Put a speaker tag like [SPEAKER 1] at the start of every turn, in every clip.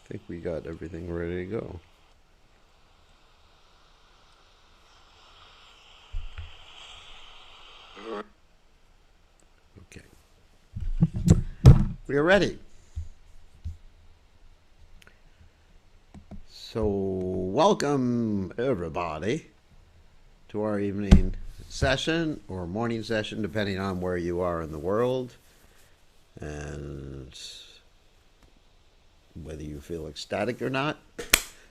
[SPEAKER 1] think we got everything ready to go. Okay. We are ready. So, welcome everybody to our evening session or morning session, depending on where you are in the world and whether you feel ecstatic or not.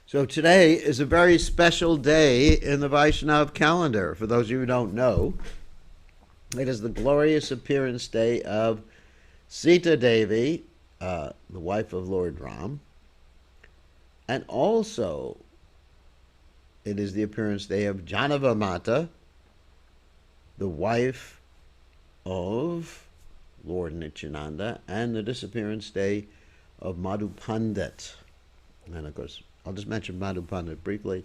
[SPEAKER 1] So today is a very special day in the Vaishnav calendar. For those of you who don't know, it is the glorious appearance day of Sitadevi, the wife of Lord Ram, and also it is the appearance day of Janavamata, the wife of Lord Nityananda, and the disappearance day of Madhu Pandit. And of course, I'll just mention Madhu Pandit briefly.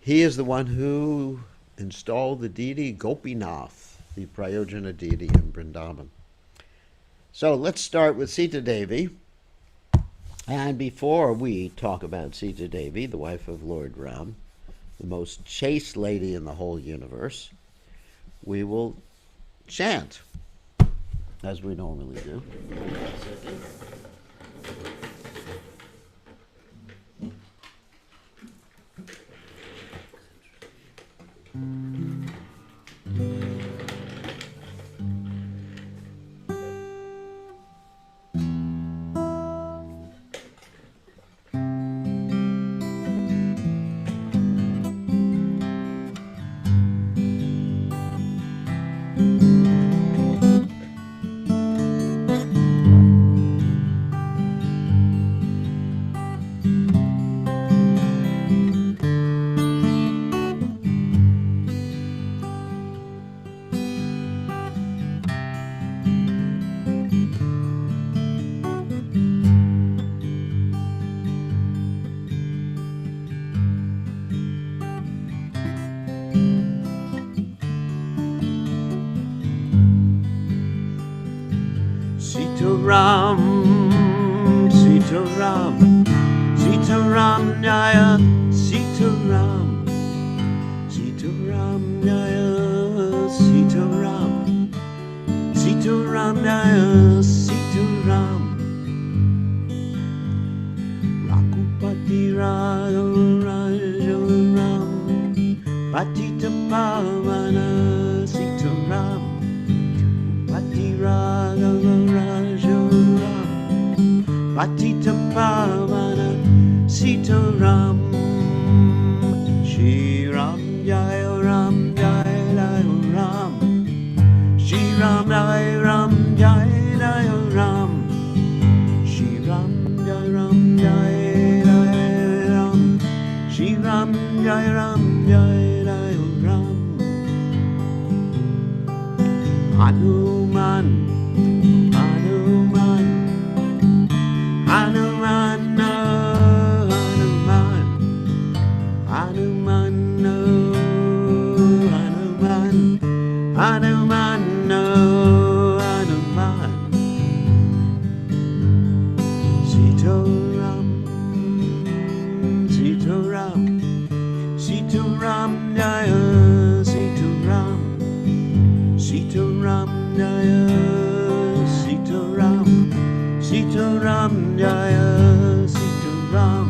[SPEAKER 1] He is the one who installed the deity Gopinath, the Prayojana deity in Vrindavan. So let's start with Sitadevi. And before we talk about Sitadevi, the wife of Lord Ram, the most chaste lady in the whole universe, we will chant, as we normally do. Sitaram, Sitaram, Sitaram Jaya, Sitaram, Sitaram Jaya, Sitaram, Sitaram Jaya, Sitaram, Rakupati Raja Ram, Patita Pavana, Sitaram, Pati Raja Patita Pavana Sitaram, Shri Ram Jaya Ram Jaya Jaya Ram, Shri Ram Jaya Ram Jaya Jaya Ram, Shri Ram Jaya Ram Jaya Jaya Ram, Shri Ram Jaya Ram Jaya Jaya Ram, Hanuman, Hanuman, Hanuman, Hanuman, Hanuman, Hanuman, Hanuman, Sitaram, Sitaram, Sitaram Jaya, Sitaram, Sitaram Jaya, Sitaram, Sitaram Jaya, Sitaram,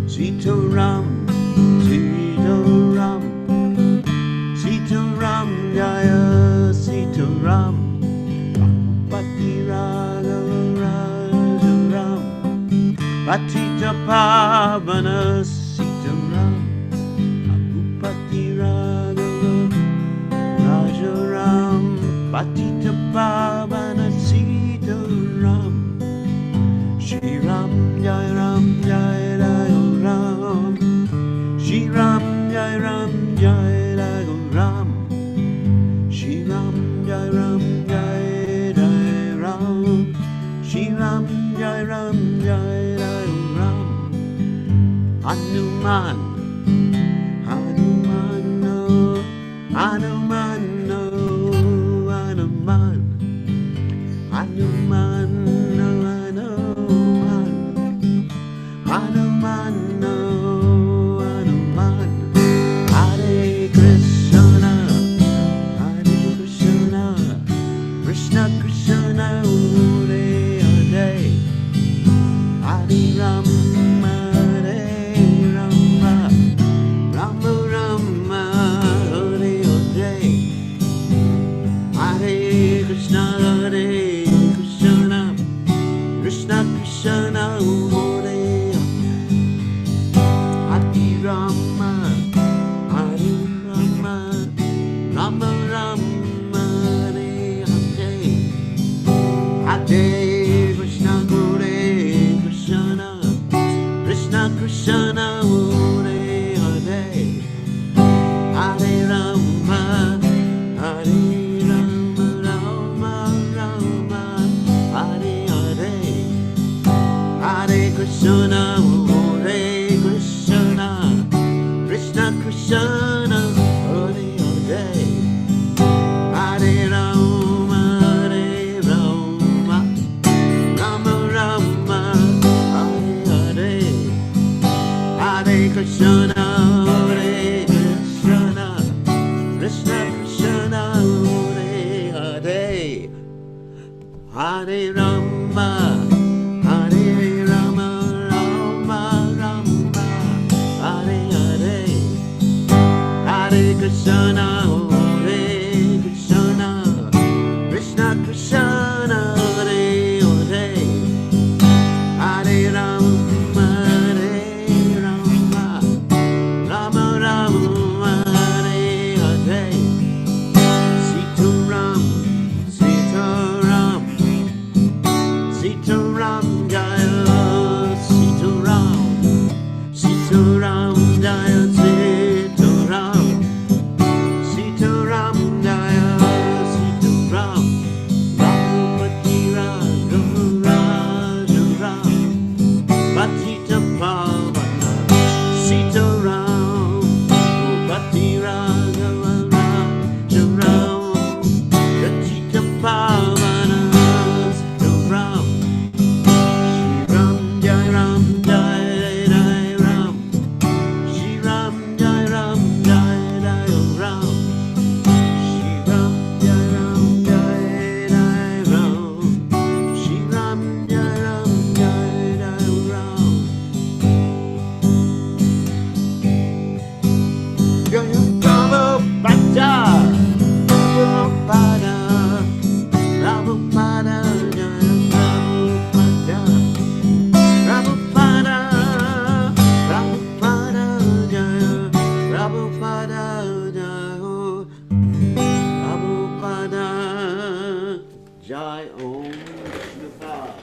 [SPEAKER 1] Sitaram, Sitaram, Sitaram Jaya, Sitaram, Pati Raja Ram, Patita Pavana Sitaram, Pati Raja Ram, Patita Pavana Sitaram, Shri Ram Jai Ram Jai Jai Ram, Shri Ram Jai Ram Jai Jai Ram, Shri Ram Jai Ram Jai Jai Ram, Shri Ram Jai Ram Jai Jai Ram, Hanuman, Hanuman, Hanuman, Hanuman. Krishna, Hare Krishna, Krishna Krishna, Hare Hare, Hare Rama, Hare Rama, Rama Rama, Hare Hare, Sitaram, Sitaram, Sitaram Jaya, Sitaram, Sitaram Jaya, Sitaram, Sitaram Jaya, Sitaram, Raghupati Raghu Raja Ram, Patita Pavana, Sitaram, Raghupati Raghu Raja Ram, Patita Pavana, Sitaram, Shri Ram Jai Ram Jai Jai Ram, Shri Ram Jai Ram Jai Jai Ram, Shri Ram Jai Ram Jai Jai Ram, Shri Ram Jai Ram Jai Jai Ram. Prabhupada, Prabhupada, Prabhupada, Jaya Prabhupada, Prabhupada, Prabhupada, Jaya Prabhupada, Jaya Prabhupada, Jai Om Vishnupada,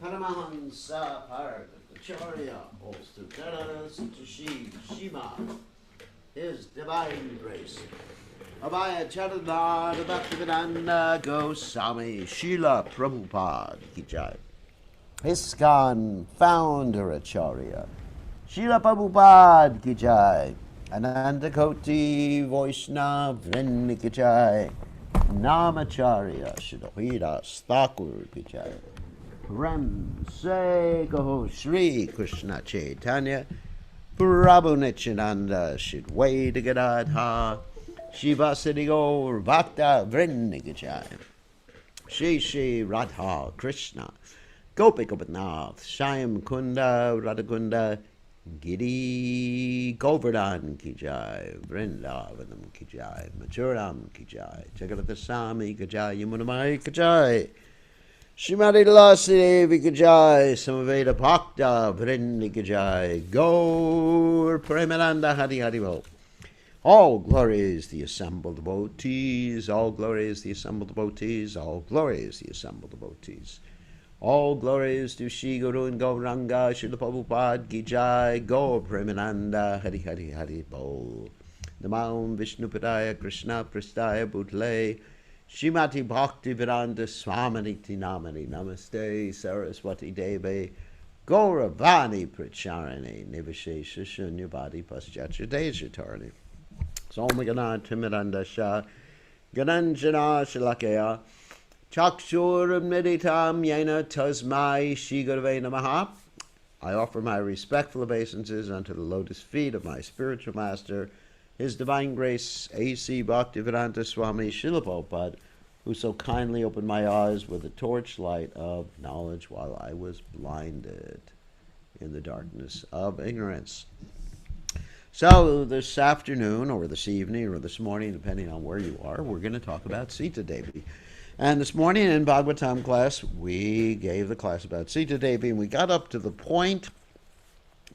[SPEAKER 1] Paramahansa Paracharya, Ostutara Sitashi Shima, His Divine Grace. Abhaya Charanada Bhaktivedanta Goswami Srila Prabhupada Ki Jai. ISKCON Founder Acharya Srila Prabhupada Ki Jai. Anandakoti Vaishnav Vrinda Ki Jai. Namacharya Shridhar Thakur Ki Jai. Prem Se Kaho Shri Krishna Chaitanya Prabhu Nityananda Shidwaita Gadadha Shiva Siddhi Gaur Bhakta Vrinda Ki Jai. Shri Shri Radha Krishna Gopika Patnath Shyam Kunda Radhakunda Giri Govardhan Ki Jai, Vrindavanam Ki Jai, Mathuram Ki Jai, Jagadatha Ki Jai, Yamunamai Ki Jai, Srimati Sitadevi Ki Jai, Samaveda Bhakta Vrinda Ki Jai, Gaur Premananda Hari Hari Bol. All glory is the assembled devotees, all glory is the assembled devotees, all glory is the assembled devotees. All glory is to Shri Guru and Gauranga, Srila Prabhupada Ki Jai, Gaur Premananda Hari Hari Hari Bol. Namam Vishnu Padaya Krishna Prastaya Bhutale, Shrimati Bhakti Vedanta Swaminiti Namani Namaste Saraswati Devi, Gauravani Pracharani Nivashesha Shunyavadi Paschatya Dejatarani. Somagana Timiranda Shah, Gananjana Shalakaya, Chakshur Meditam Yena Tasmai Shigurve Namaha. I offer my respectful obeisances unto the lotus feet of my spiritual master, His Divine Grace, A.C. Bhaktivedanta Swami Srila Prabhupada, who so kindly opened my eyes with the torchlight of knowledge while I was blinded in the darkness of ignorance. So this afternoon, or this evening, or this morning, depending on where you are, we're going to talk about Sitadevi. And this morning in Bhagavatam class, we gave the class about Sitadevi, and we got up to the point,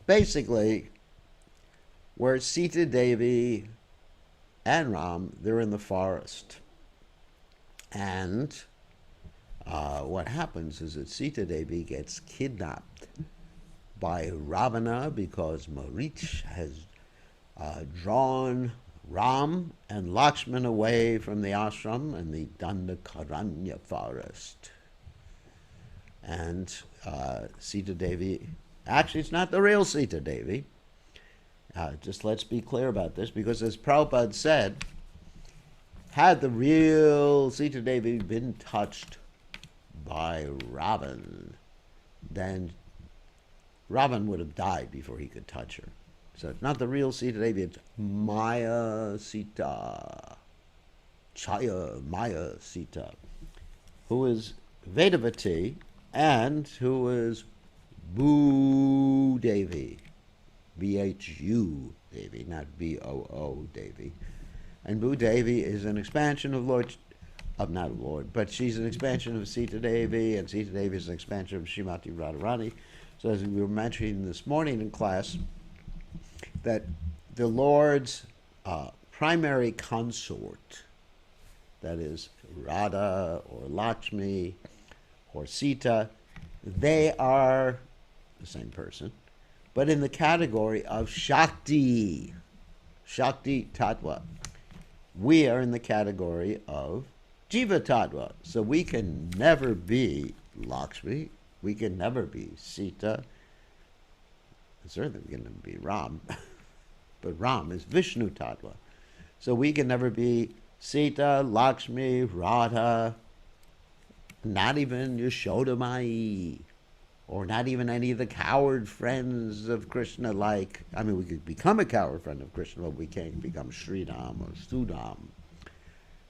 [SPEAKER 1] basically, where Sitadevi and Ram, they're in the forest. And what happens is that Sitadevi gets kidnapped by Ravana because Marich has drawn Ram and Lakshman away from the ashram in the Dandakaranya forest. And Sitadevi, actually it's not the real Sitadevi. Just let's be clear about this, because as Prabhupada said, had the real Sitadevi been touched by Ravan, then Ravan would have died before he could touch her. So it's not the real Sitadevi, it's Maya Sita, Chaya Maya Sita, who is Vedavati and who is Bhu Devi. Bhu Devi, not Boo Devi. And Bhu Devi is an expansion of not Lord, but she's an expansion of Sitadevi, and Sitadevi is an expansion of Srimati Radharani. So as we were mentioning this morning in class, that the Lord's primary consort, that is Radha or Lakshmi or Sita, they are the same person, but in the category of Shakti, Shakti Tattva. We are in the category of Jiva Tattva. So we can never be Lakshmi, we can never be Sita, certainly we can never be Ram, but Ram is Vishnu Tattva. So we can never be Sita, Lakshmi, Radha, not even Yashoda Mai, or not even any of the coward friends of Krishna. Like, I mean, we could become a coward friend of Krishna, but we can't become Sridham or Sudham.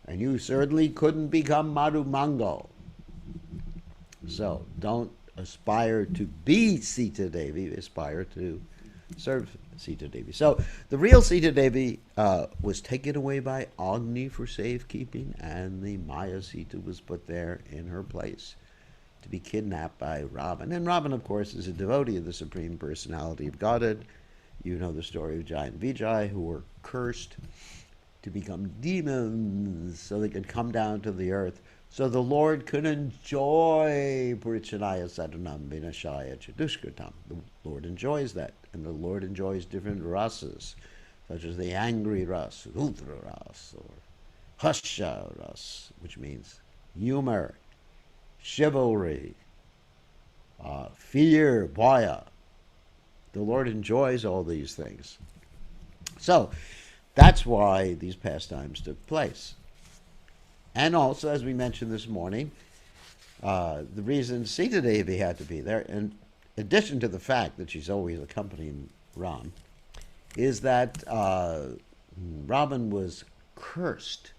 [SPEAKER 1] And you certainly couldn't become Madhu Mangal. So don't aspire to be Sita Devi, aspire to serve Sita Devi. So the real Sita Devi was taken away by Agni for safekeeping, and the Maya Sita was put there in her place to be kidnapped by Ravan. And Ravan, of course, is a devotee of the Supreme Personality of Godhead. You know the story of Jai and Vijay, who were cursed to become demons so they could come down to the earth, so the Lord could enjoy Purichanaya Sadhanam Vinashaya Chadushkratam. The Lord enjoys that, and the Lord enjoys different rasas, such as the angry ras, Rudra ras, or Hasha ras, which means humor, chivalry, fear, bhaya. The Lord enjoys all these things. So that's why these pastimes took place. And also, as we mentioned this morning, the reason Sita Devi had to be there, in addition to the fact that she's always accompanying Ram, is that Ravan was cursed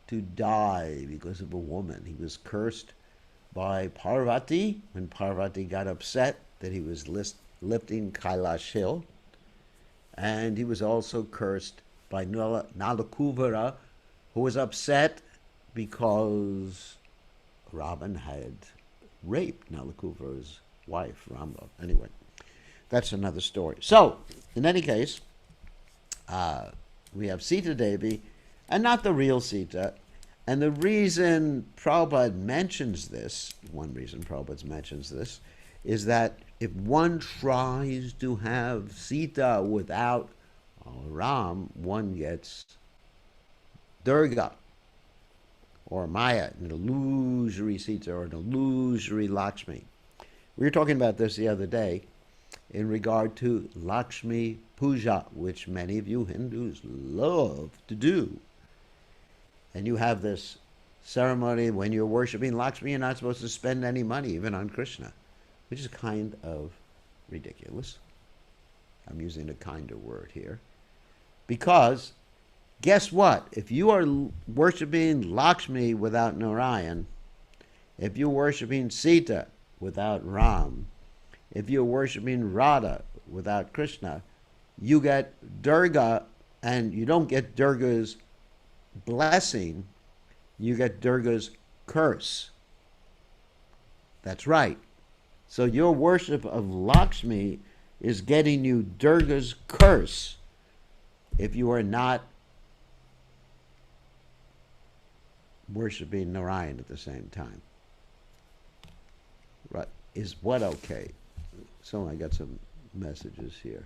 [SPEAKER 1] to die because of a woman. He was cursed by Parvati when Parvati got upset that he was lifting Kailash Hill. And he was also cursed by Nalakuvara, who was upset because Ravan had raped Nalakuvara's wife, Ramba. Anyway, that's another story. So, in any case, we have Sita Devi, and not the real Sita. And the reason Prabhupada mentions this, one reason Prabhupada mentions this, is that if one tries to have Sita without Ram, one gets Durga or Maya, an illusory Sita or an illusory Lakshmi. We were talking about this the other day in regard to Lakshmi Puja, which many of you Hindus love to do. And you have this ceremony when you're worshiping Lakshmi, you're not supposed to spend any money, even on Krishna, which is kind of ridiculous. I'm using a kinder word here. Because, guess what? If you are worshiping Lakshmi without Narayan, if you're worshiping Sita without Ram, if you're worshiping Radha without Krishna, you get Durga, and you don't get Durga's blessing, you get Durga's curse. That's right. So your worship of Lakshmi is getting you Durga's curse if you are not worshiping Narayan at the same time. Right. Is what okay? So I got some messages here.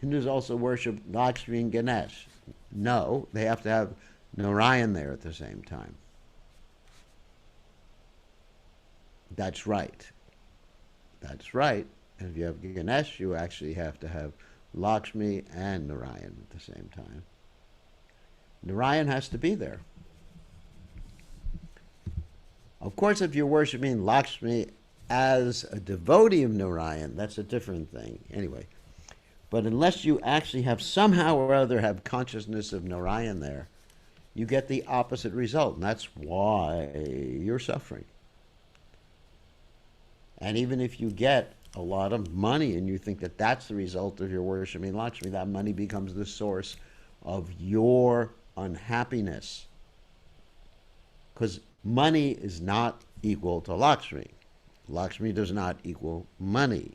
[SPEAKER 1] Hindus also worship Lakshmi and Ganesh. No, they have to have Narayan there at the same time. That's right. That's right. And if you have Ganesh, you actually have to have Lakshmi and Narayan at the same time. Narayan has to be there. Of course, if you're worshiping Lakshmi as a devotee of Narayan, that's a different thing. Anyway, but unless you actually have somehow or other have consciousness of Narayan there, you get the opposite result, and that's why you're suffering. And even if you get a lot of money and you think that that's the result of your worshiping Lakshmi, that money becomes the source of your unhappiness. Because money is not equal to Lakshmi. Lakshmi does not equal money.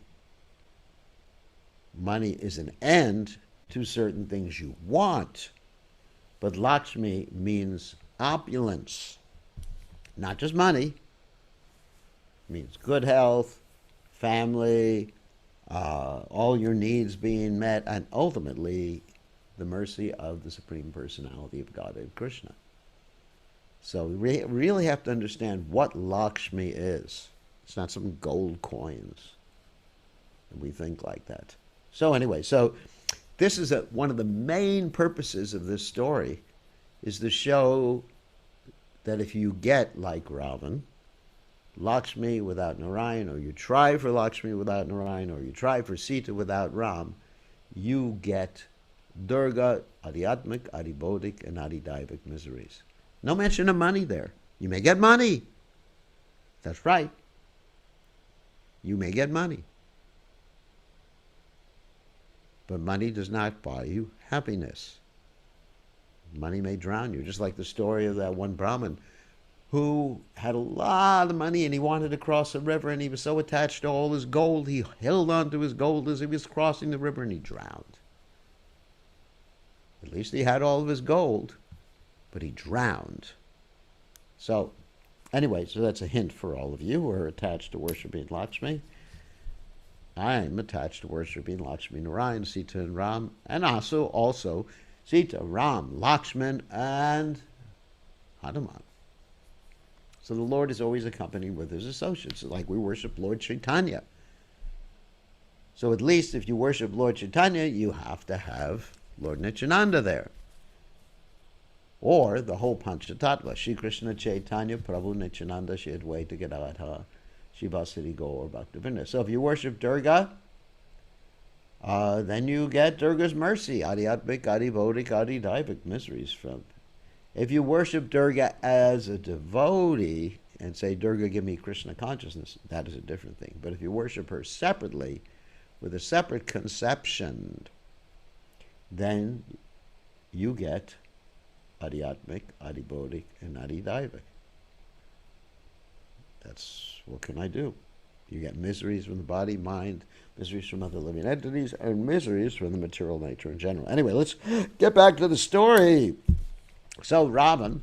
[SPEAKER 1] Money is an end to certain things you want, but Lakshmi means opulence. Not just money. It means good health, family, all your needs being met, and ultimately the mercy of the Supreme Personality of Godhead, Krishna. So we really have to understand what Lakshmi is. It's not some gold coins. And we think like that. So anyway, this is one of the main purposes of this story, is to show that if you get, like Ravan, Lakshmi without Narayan, or you try for Lakshmi without Narayan, or you try for Sita without Ram, you get Durga, Adhyatmic, Adhibodic, and Adhidaivik miseries. No mention of money there. You may get money. That's right. You may get money. But money does not buy you happiness. Money may drown you, just like the story of that one Brahmin who had a lot of money and he wanted to cross a river and he was so attached to all his gold, he held on to his gold as he was crossing the river and he drowned. At least he had all of his gold, but he drowned. So, anyway, so that's a hint for all of you who are attached to worshiping Lakshmi. I'm attached to worshiping Lakshmi Narayan, Sita and Ram, and also Sita, Ram, Lakshman, and Hanuman. So the Lord is always accompanied with his associates, like we worship Lord Chaitanya. So at least if you worship Lord Chaitanya, you have to have Lord Nityananda there. Or the whole Panchatattva, Shri Krishna Chaitanya, Prabhu Nityananda, Shri Advaita Gadadhara, Shivasari Gaur Bhaktivinoda. So if you worship Durga, then you get Durga's mercy, Adhyatmic, Adhibodic, Adhidaivik miseries from. If you worship Durga as a devotee and say, Durga, give me Krishna consciousness, that is a different thing. But if you worship her separately, with a separate conception, then you get Adhyatmic, Adhibodic, and Adhidaivik. That's, what can I do? You get miseries from the body, mind, miseries from other living entities, and miseries from the material nature in general. Anyway, let's get back to the story. So Ravan,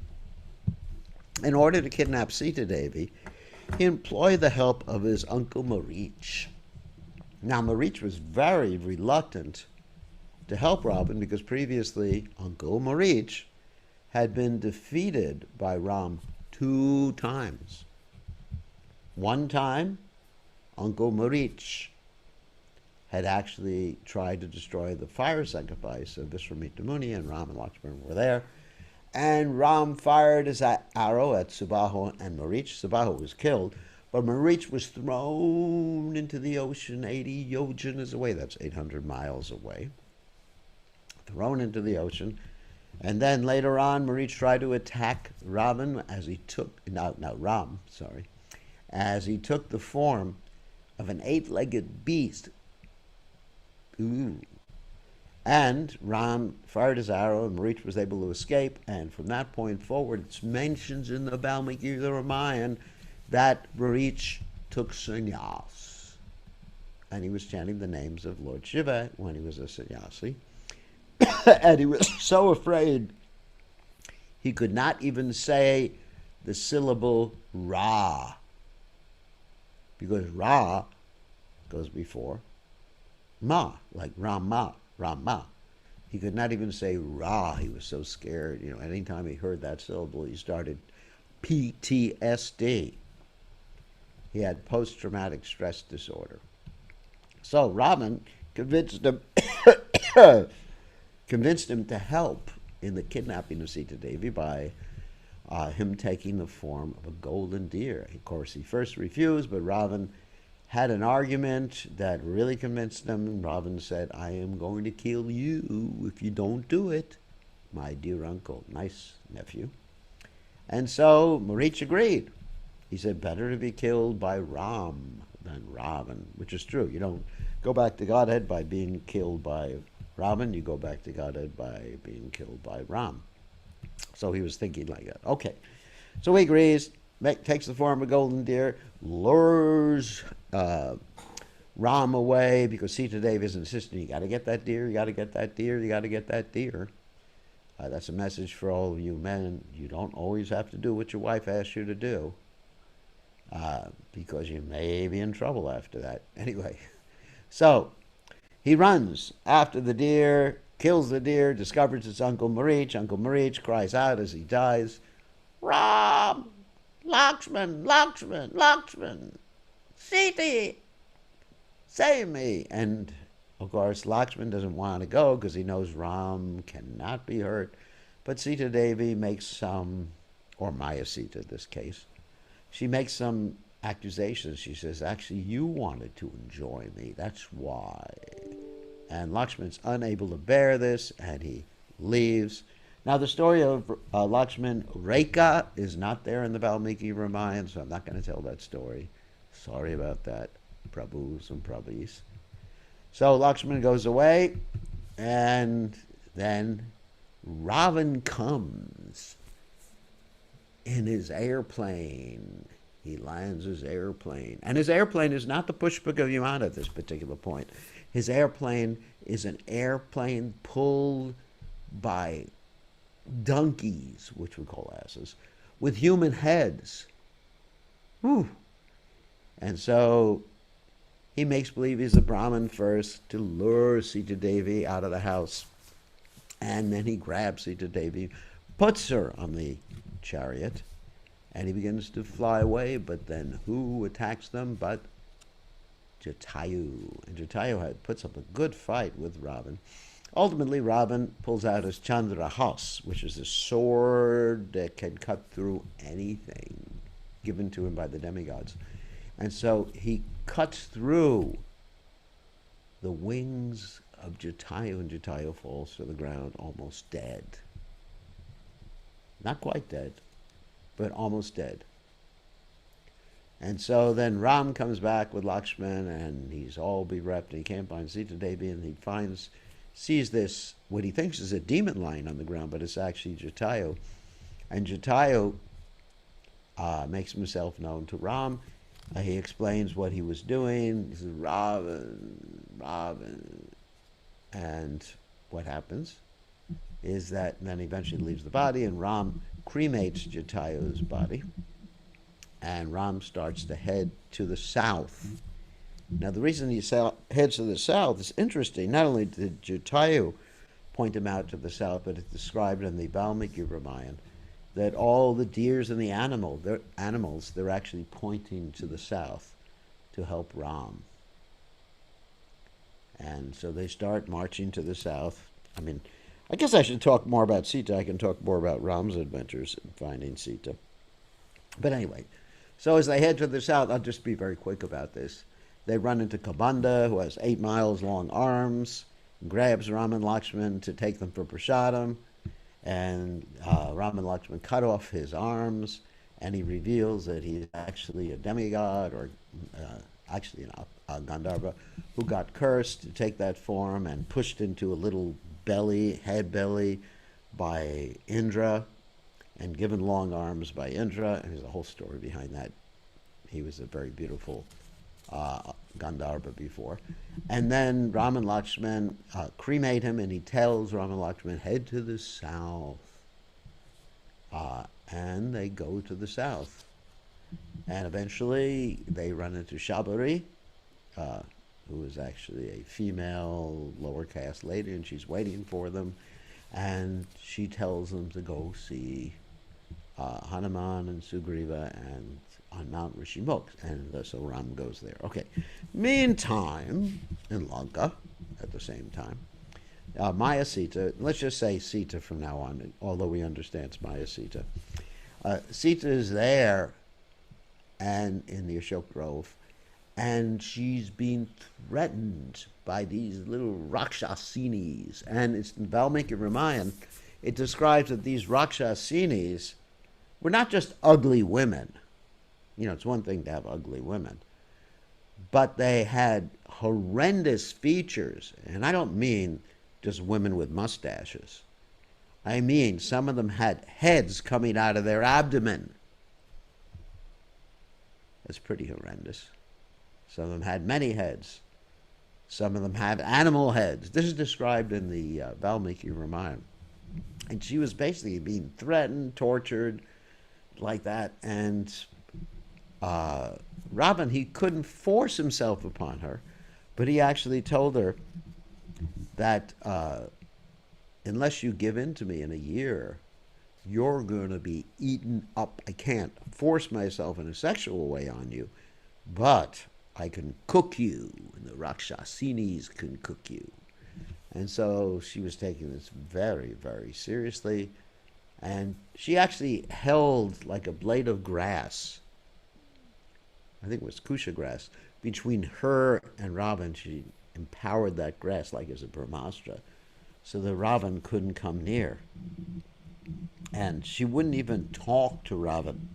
[SPEAKER 1] in order to kidnap Sitadevi, he employed the help of his uncle Marich. Now Marich was very reluctant to help Ravan because previously Uncle Marich had been defeated by Ram 2 times. One time, Uncle Marich had actually tried to destroy the fire sacrifice of Vishwamitra Muni, and Ram and Lakshmana were there. And Ram fired his arrow at Subahu and Marich. Subahu was killed, but Marich was thrown into the ocean 80 yojanas away. That's 800 miles away. Thrown into the ocean. And then later on, Marich tried to attack Ram as he took, as he took the form of an 8-legged beast. Ooh. And Ram fired his arrow, and Marich was able to escape. And from that point forward, it's mentioned in the Valmiki Ramayana that Marich took sannyas. And he was chanting the names of Lord Shiva when he was a sannyasi. And he was so afraid he could not even say the syllable Ra. Because Ra goes before Ma, like Rama. He could not even say Ra. He was so scared. Anytime he heard that syllable, he started PTSD. He had post-traumatic stress disorder. So Ravan convinced him to help in the kidnapping of Sitadevi by him taking the form of a golden deer. Of course, he first refused, but Ravan had an argument that really convinced him. Ravan said, I am going to kill you if you don't do it, my dear uncle. Nice nephew. And so Marich agreed. He said, better to be killed by Ram than Ravan, which is true. You don't go back to Godhead by being killed by Ravan. You go back to Godhead by being killed by Ram. So he was thinking like that. Okay. So he agrees, takes the form of a golden deer, lures Ram away because Sitadevi is insisting, you got to get that deer, you got to get that deer, you got to get that deer. That's a message for all of you men. You don't always have to do what your wife asks you to do because you may be in trouble after that. Anyway, so he runs after the deer, kills the deer, discovers it's Uncle Marich. Uncle Marich cries out as he dies, Ram! Lakshman! Lakshman! Lakshman! Siti! Save me! And of course, Lakshman doesn't want to go because he knows Ram cannot be hurt. But Sitadevi makes some, or Maya Sita in this case, she makes some accusations. She says, actually, you wanted to enjoy me. That's why. And Lakshman's unable to bear this, and he leaves. Now, the story of Lakshman Rekha is not there in the Valmiki Ramayana, so I'm not going to tell that story. Sorry about that, Prabhus and Prabhis. So Lakshman goes away, and then Ravan comes in his airplane. He lands his airplane. And his airplane is not the Pushpaka Vimana at this particular point. His airplane is an airplane pulled by donkeys, which we call asses, with human heads. Whew. And so he makes believe he's a Brahmin first to lure Sitadevi out of the house. And then he grabs Sitadevi, puts her on the chariot, and he begins to fly away. But then who attacks them but Jatayu? And Jatayu puts up a good fight with Ravan. Ultimately, Ravan pulls out his Chandrahas, which is a sword that can cut through anything given to him by the demigods. And so he cuts through the wings of Jatayu, and Jatayu falls to the ground almost dead. Not quite dead, but almost dead. And so then Ram comes back with Lakshman, and he's all bereft, and he can't find Sitadevi, and he sees this, what he thinks is a demon lying on the ground, but it's actually Jatayu. And Jatayu makes himself known to Ram. He explains what he was doing. He says, Ravan, Ravan. And what happens is that then eventually leaves the body, and Ram cremates Jatayu's body. And Ram starts to head to the south. Now, the reason he heads to the south is interesting. Not only did Jatayu point him out to the south, but it's described in the Valmiki Ramayana that all the deers and the animals, they're actually pointing to the south to help Ram. And so they start marching to the south. I mean, I guess I should talk more about Sita. I can talk more about Ram's adventures in finding Sita. But anyway, so as they head to the south, I'll just be very quick about this. They run into Kabanda, who has 8 miles long arms, grabs Ram and Lakshman to take them for prasadam. And Ram and Lakshman cut off his arms, and he reveals that he's actually a demigod, or actually a Gandharva, who got cursed to take that form and pushed into a little head belly by Indra, and given long arms by Indra. And there's a whole story behind that. He was a very beautiful Gandharva before. And then Ram and Lakshman cremate him, and he tells Ram and Lakshman, head to the south. And they go to the south. And eventually they run into Shabari, who is actually a female lower caste lady, and she's waiting for them. And she tells them to go see Hanuman and Sugriva and on Mount Rishimukh, and so Ram goes there. Okay. Meantime, in Lanka, at the same time, Maya Sita, let's just say Sita from now on, although we understand it's Maya Sita. Sita is there and in the Ashok Grove, and she's being threatened by these little Rakshasinis. And it's in Valmiki Ramayana, it describes that these Rakshasinis were not just ugly women. You know, it's one thing to have ugly women, but they had horrendous features. And I don't mean just women with mustaches. I mean, some of them had heads coming out of their abdomen. That's pretty horrendous. Some of them had many heads. Some of them had animal heads. This is described in the Valmiki Ramayana. And she was basically being threatened, tortured, like that. And Ravan, he couldn't force himself upon her, but he actually told her that unless you give in to me in a year, you're going to be eaten up. I can't force myself in a sexual way on you, but I can cook you, and the Rakshasinis can cook you. And so she was taking this very, very seriously. And she actually held like a blade of grass, I think it was kusha grass, between her and Ravan. She empowered that grass like as a brahmastra, so that Ravan couldn't come near. And she wouldn't even talk to Ravan.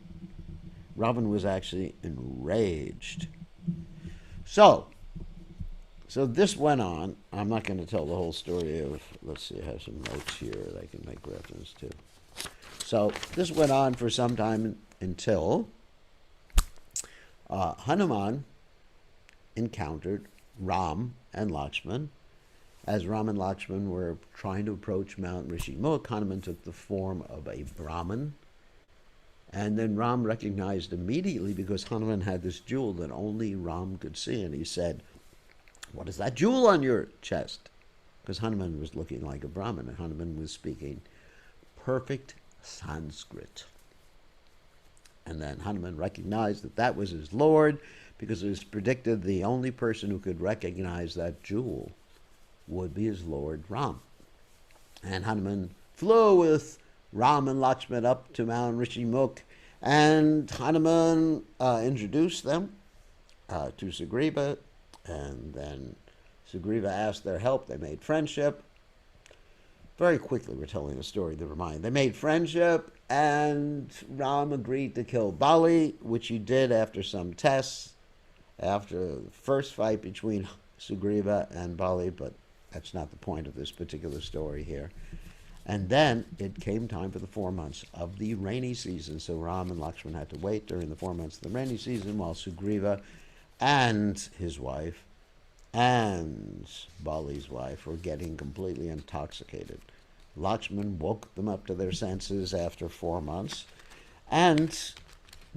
[SPEAKER 1] Ravan was actually enraged. So this went on. I'm not going to tell the whole story of, let's see, I have some notes here that I can make reference to. So this went on for some time until Hanuman encountered Ram and Lakshman. As Ram and Lakshman were trying to approach Mount Rishimukh, Hanuman took the form of a Brahmin. And then Ram recognized immediately, because Hanuman had this jewel that only Ram could see. And he said, "What is that jewel on your chest?" Because Hanuman was looking like a Brahmin, and Hanuman was speaking perfect Sanskrit. And then Hanuman recognized that that was his Lord, because it was predicted the only person who could recognize that jewel would be his Lord Ram. And Hanuman flew with Ram and Lakshman up to Mount Rishimukh, and Hanuman introduced them to Sugriva, and then Sugriva asked their help. They made friendship. Very quickly, we're telling a story to remind. They made friendship, and Ram agreed to kill Bali, which he did after some tests, after the first fight between Sugriva and Bali, but that's not the point of this particular story here. And then it came time for the 4 months of the rainy season. So Ram and Lakshman had to wait during the 4 months of the rainy season while Sugriva and his wife and Bali's wife were getting completely intoxicated. Lakshman woke them up to their senses after 4 months and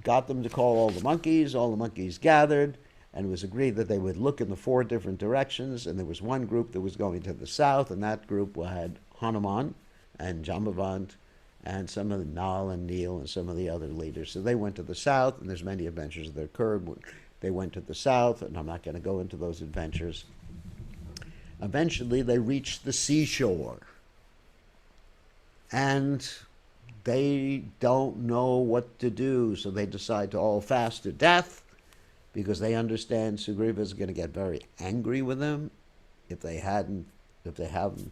[SPEAKER 1] got them to call all the monkeys. All the monkeys gathered, and it was agreed that they would look in the 4 different directions. And there was one group that was going to the south, and that group had Hanuman and Jambavant and some of the Nal and Neel and some of the other leaders. So they went to the south, and there's many adventures that occurred. They went to the south, and I'm not going to go into those adventures. Eventually, they reached the seashore, and they don't know what to do, so they decide to all fast to death, because they understand Sugriva is going to get very angry with them if they haven't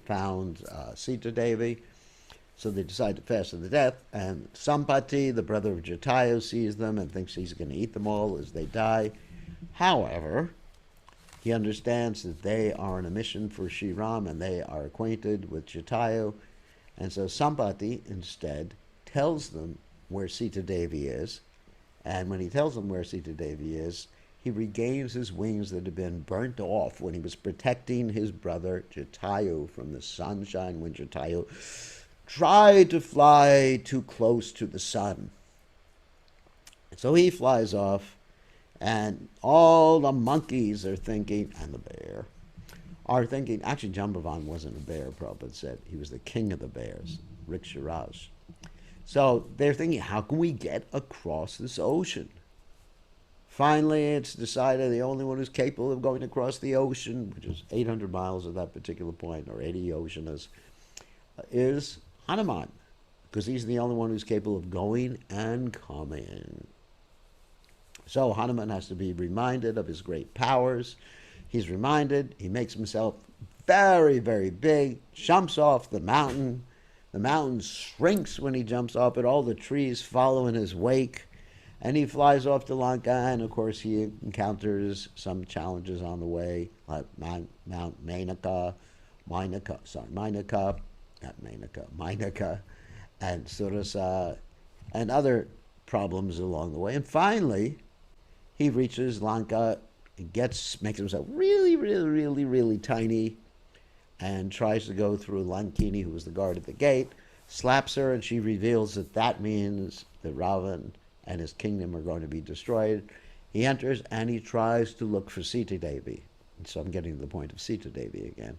[SPEAKER 1] found Sitadevi. So they decide to fast to the death, and Sampati, the brother of Jatayu, sees them and thinks he's going to eat them all as they die. However, he understands that they are on a mission for Sri Ram, and they are acquainted with Jatayu. And so Sampati instead tells them where Sitadevi is. And when he tells them where Sitadevi is, he regains his wings that had been burnt off when he was protecting his brother Jatayu from the sunshine, when Jatayu tried to fly too close to the sun. So he flies off, and all the monkeys are thinking, and the bear, are thinking, actually Jambavan wasn't a bear, Prabhupada said. He was the king of the bears, Riksharaj. So they're thinking, how can we get across this ocean? Finally, it's decided the only one who's capable of going across the ocean, which is 800 miles at that particular point, or 80 oceanas, is Hanuman, because he's the only one who's capable of going and coming. So Hanuman has to be reminded of his great powers. He's reminded, he makes himself very, very big, jumps off the mountain. The mountain shrinks when he jumps off it. All the trees follow in his wake. And he flies off to Lanka, and of course he encounters some challenges on the way, like Mount Menaka, Mainaka, and Surasa, and other problems along the way. And finally, he reaches Lanka, makes himself really, really, really, really tiny, and tries to go through Lankini, who was the guard at the gate, slaps her, and she reveals that that means that Ravan and his kingdom are going to be destroyed. He enters and he tries to look for Sitadevi. And so I'm getting to the point of Sitadevi again.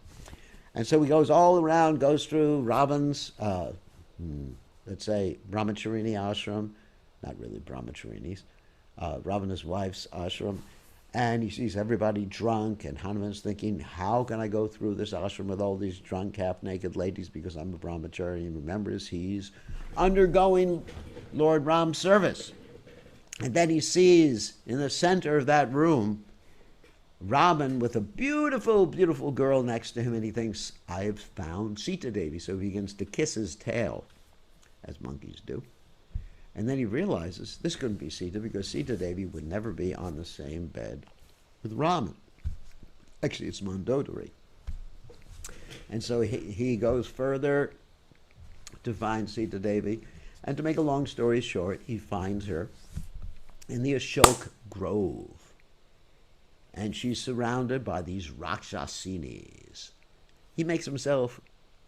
[SPEAKER 1] And so he goes all around, goes through Ravan's, let's say, Brahmacharini ashram, not really Brahmacharinis, Ravana's wife's ashram, and he sees everybody drunk, and Hanuman's thinking, how can I go through this ashram with all these drunk, half-naked ladies, because I'm a brahmachari, and remembers he's undergoing Lord Ram's service. And then he sees in the center of that room Ravan with a beautiful, beautiful girl next to him, and he thinks, I've found Sitadevi. So he begins to kiss his tail, as monkeys do. And then he realizes this couldn't be Sita, because Sitadevi would never be on the same bed with Raman. Actually, it's Mandodari. And so he goes further to find Sitadevi. And to make a long story short, he finds her in the Ashok Grove. And she's surrounded by these Rakshasinis. He makes himself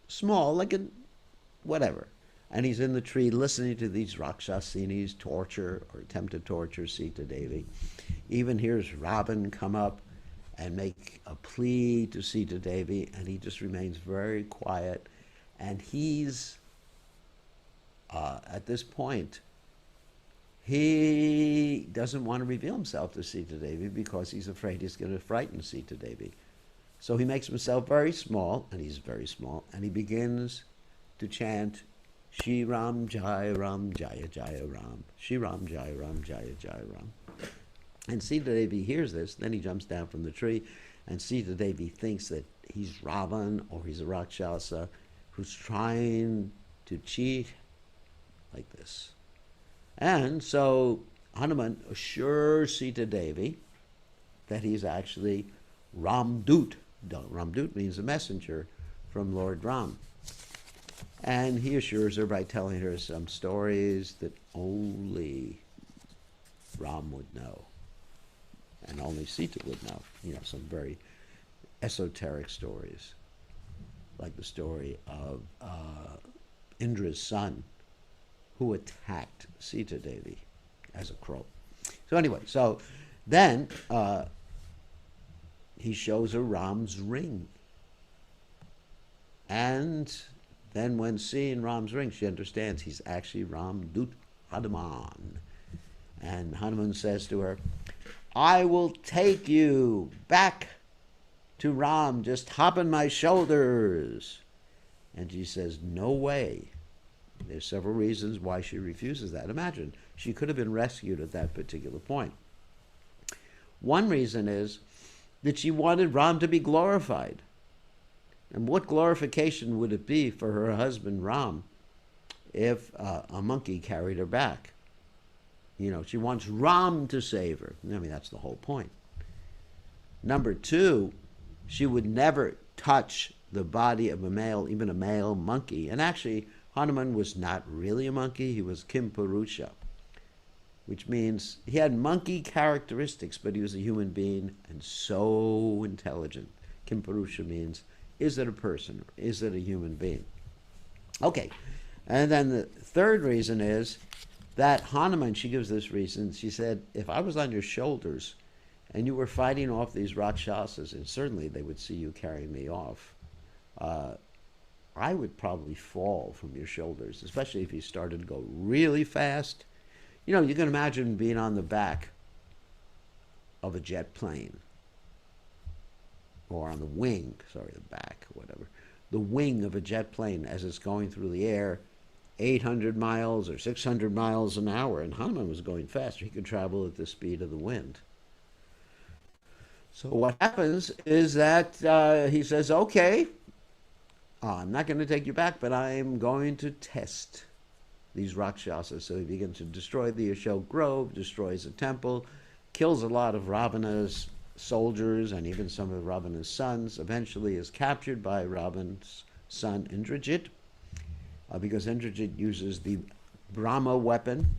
[SPEAKER 1] small, like a whatever. And he's in the tree listening to these Rakshasinis torture or attempt to torture Sitadevi. Even hears Ravan come up and make a plea to Sitadevi, and he just remains very quiet. And he's, at this point, he doesn't want to reveal himself to Sitadevi because he's afraid he's going to frighten Sitadevi. So he makes himself very small, and he's very small, and he begins to chant, Shri Ram Jai Ram Jaya Jaya Ram, Shri Ram Jai Ram Jaya Jaya Ram. And Sitadevi hears this, then he jumps down from the tree, and Sitadevi thinks that he's Ravan or he's a Rakshasa who's trying to cheat like this. And so Hanuman assures Sitadevi that he's actually Ramdut. Ramdut means a messenger from Lord Ram. And he assures her by telling her some stories that only Ram would know. And only Sita would know. You know, some very esoteric stories. Like the story of Indra's son, who attacked Sitadevi as a crow. So anyway, so then he shows her Ram's ring. And then when seeing Ram's ring, she understands he's actually Ramdut Hanuman. And Hanuman says to her, I will take you back to Ram, just hop on my shoulders. And she says, no way. There's several reasons why she refuses that. Imagine, she could have been rescued at that particular point. One reason is that she wanted Ram to be glorified. And what glorification would it be for her husband Ram if a monkey carried her back? You know, she wants Ram to save her. I mean, that's the whole point. Number two, she would never touch the body of a male, even a male monkey. And actually, Hanuman was not really a monkey. He was Kimpurusha, which means he had monkey characteristics, but he was a human being and so intelligent. Kimpurusha means, is it a person? Or is it a human being? Okay. And then the third reason is that Hanuman, she gives this reason, she said, if I was on your shoulders and you were fighting off these Rakshasas, and certainly they would see you carrying me off, I would probably fall from your shoulders, especially if you started to go really fast. You know, you can imagine being on the back of a jet plane, or on the wing, sorry, the back, whatever, the wing of a jet plane as it's going through the air, 800 miles or 600 miles an hour, and Hanuman was going faster. He could travel at the speed of the wind. So what happens is that he says, okay, I'm not going to take you back, but I'm going to test these Rakshasas. So he begins to destroy the Ashok Grove, destroys a temple, kills a lot of Ravana's soldiers and even some of Ravana's sons. Eventually is captured by Ravana's son Indrajit, because Indrajit uses the Brahma weapon.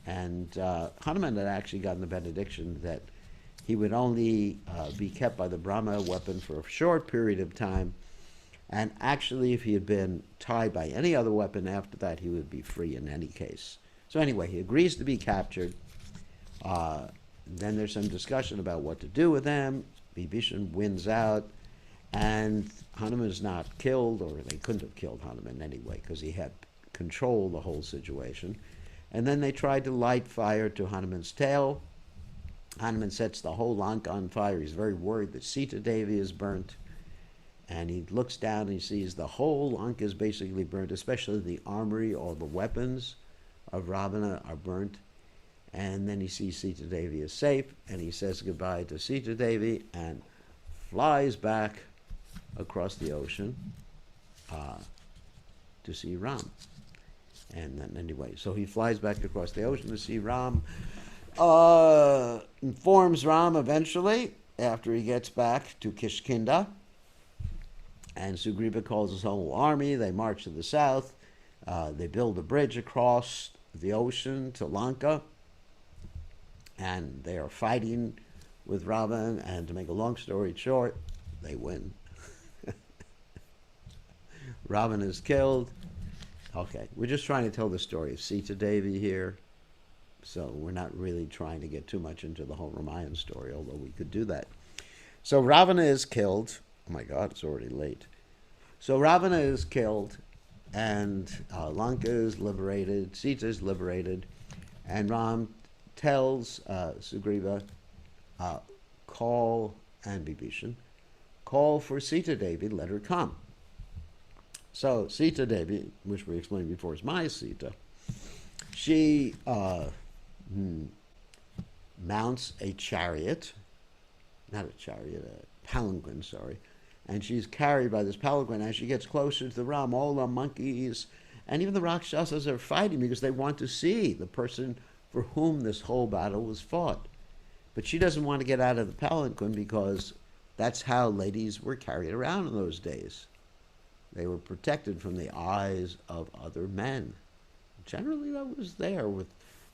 [SPEAKER 1] And Hanuman had actually gotten the benediction that he would only be kept by the Brahma weapon for a short period of time. And actually, if he had been tied by any other weapon after that, he would be free in any case. So anyway, he agrees to be captured. Then there's some discussion about what to do with them. Vibhishan wins out, and Hanuman is not killed, or they couldn't have killed Hanuman anyway, because he had control of the whole situation. And then they tried to light fire to Hanuman's tail. Hanuman sets the whole Lanka on fire. He's very worried that Sitadevi is burnt. And he looks down and he sees the whole Lanka is basically burnt, especially the armory, all the weapons of Ravana are burnt. And then he sees Sitadevi is safe, and he says goodbye to Sitadevi and flies back across the ocean to see Ram. And then anyway, so he flies back across the ocean to see Ram, informs Ram eventually after he gets back to Kishkinda. And Sugriva calls his whole army. They march to the south. They build a bridge across the ocean to Lanka. And they are fighting with Ravan. And to make a long story short, they win. Ravan is killed. Okay, we're just trying to tell the story of Sitadevi here. So we're not really trying to get too much into the whole Ramayana story, although we could do that. So Ravana is killed. Oh my God, it's already late. So Ravana is killed, and Lanka is liberated, Sita is liberated, and Ram tells Sugriva, call, and Vibhishan, call for Sitadevi, let her come. So Sitadevi, which we explained before is Maya Sita, she mounts a chariot, not a chariot, a palanquin, sorry, and she's carried by this palanquin. As she gets closer to the Ram, all the monkeys and even the Rakshasas are fighting because they want to see the person for whom this whole battle was fought. But she doesn't want to get out of the palanquin because that's how ladies were carried around in those days. They were protected from the eyes of other men. Generally, that was there with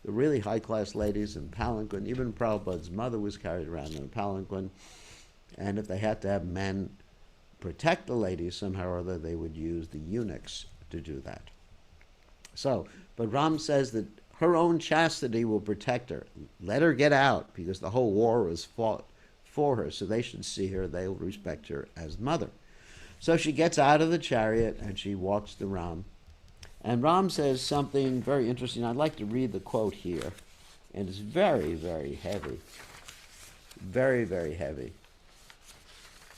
[SPEAKER 1] the really high-class ladies in palanquin. Even Prabhupada's mother was carried around in a palanquin. And if they had to have men protect the ladies somehow or other, they would use the eunuchs to do that. So, but Ram says that her own chastity will protect her. Let her get out, because the whole war was fought for her, so they should see her, they will respect her as mother. So she gets out of the chariot and she walks to Ram. And Ram says something very interesting. I'd like to read the quote here. And it's very, very heavy. Very, very heavy.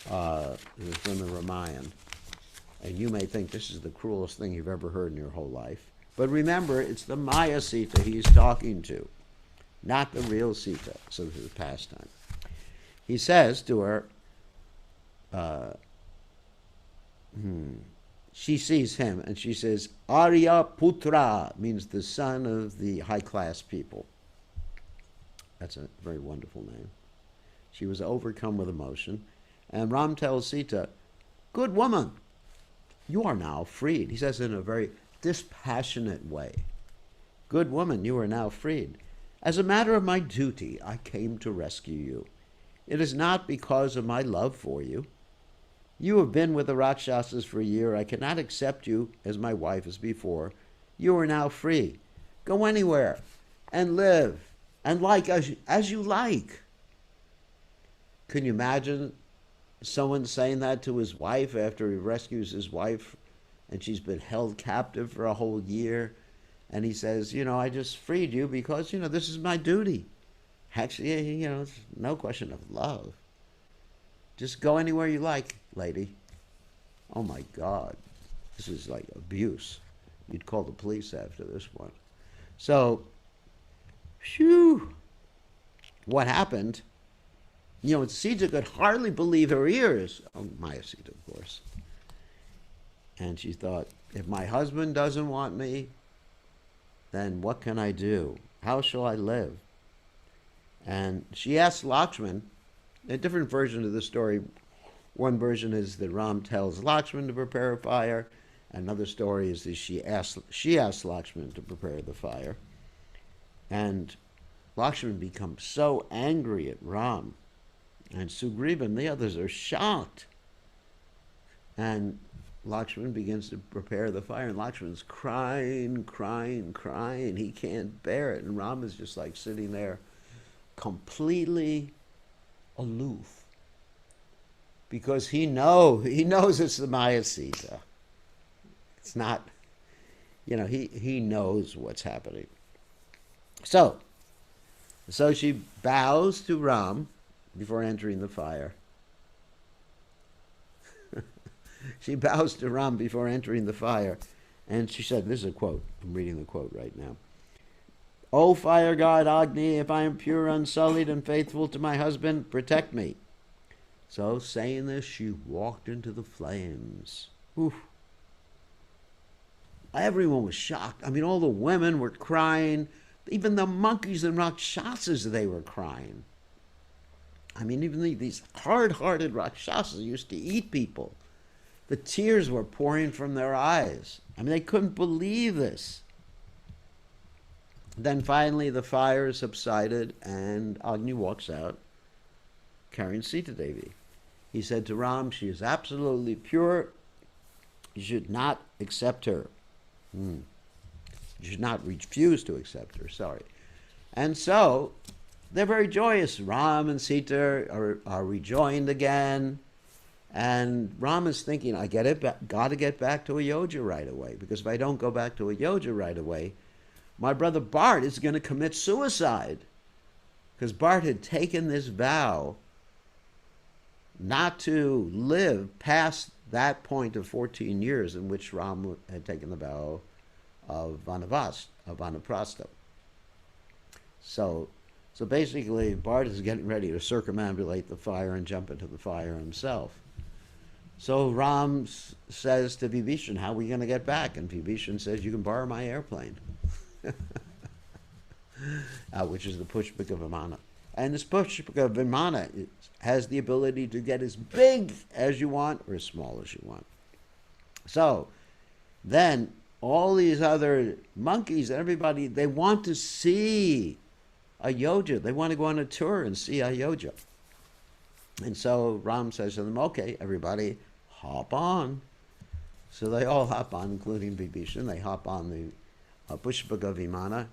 [SPEAKER 1] It's from the Ramayana. And you may think this is the cruelest thing you've ever heard in your whole life. But remember, it's the Maya Sita he's talking to, not the real Sita. So this is pastime. He says to her, she sees him and she says, Arya Putra, means the son of the high-class people. That's a very wonderful name. She was overcome with emotion. And Ram tells Sita, good woman, you are now freed. He says it in a very dispassionate way. Good woman, you are now freed. As a matter of my duty, I came to rescue you. It is not because of my love for you. You have been with the Rakshasas for a year. I cannot accept you as my wife as before. You are now free. Go anywhere and live and like as you like. Can you imagine someone saying that to his wife after he rescues his wife and she's been held captive for a whole year? And he says, I just freed you because, this is my duty. Actually, it's no question of love. Just go anywhere you like, lady. Oh my God. This is like abuse. You'd call the police after this one. So, phew. What happened? Sita could hardly believe her ears. Oh, Maya Sita, of course. And she thought, if my husband doesn't want me, then what can I do? How shall I live? And she asks Lakshman, a different version of the story. One version is that Ram tells Lakshman to prepare a fire. Another story is that she asks Lakshman to prepare the fire. And Lakshman becomes so angry at Ram. And Sugriva and the others are shocked. And Lakshman begins to prepare the fire, and Lakshman's crying, crying, crying. He can't bear it. And Ram is just like sitting there completely aloof. Because he knows it's the Maya Sita. It's not, he knows what's happening. So she bows to Ram before entering the fire. She bows to Ram before entering the fire. And she said, this is a quote. I'm reading the quote right now. "O fire god Agni, if I am pure, unsullied, and faithful to my husband, protect me." So saying this, she walked into the flames. Oof. Everyone was shocked. I mean, all the women were crying. Even the monkeys and Rakshasas, they were crying. I mean, even these hard-hearted Rakshasas used to eat people. The tears were pouring from their eyes. I mean, they couldn't believe this. Then finally the fire subsided and Agni walks out carrying Sitadevi. He said to Ram, she is absolutely pure. You should not accept her. You should not refuse to accept her, sorry. And so they're very joyous. Ram and Sita are rejoined again. And Ram is thinking, got to get back to Ayodhya right away, because if I don't go back to Ayodhya right away, my brother Bart is going to commit suicide. Because Bart had taken this vow not to live past that point of 14 years in which Ram had taken the vow of vanaprastha. So basically, Bart is getting ready to circumambulate the fire and jump into the fire himself. So Ram says to Vibhishan, how are we going to get back? And Vibhishan says, you can borrow my airplane, which is the Pushpika Vimana. And this Pushpika Vimana has the ability to get as big as you want or as small as you want. So then all these other monkeys and everybody, they want to see Ayodhya. They want to go on a tour and see Ayodhya. And so Ram says to them, okay, everybody, hop on. So they all hop on, including Vibhishan. They hop on the Pushpaka Vimana,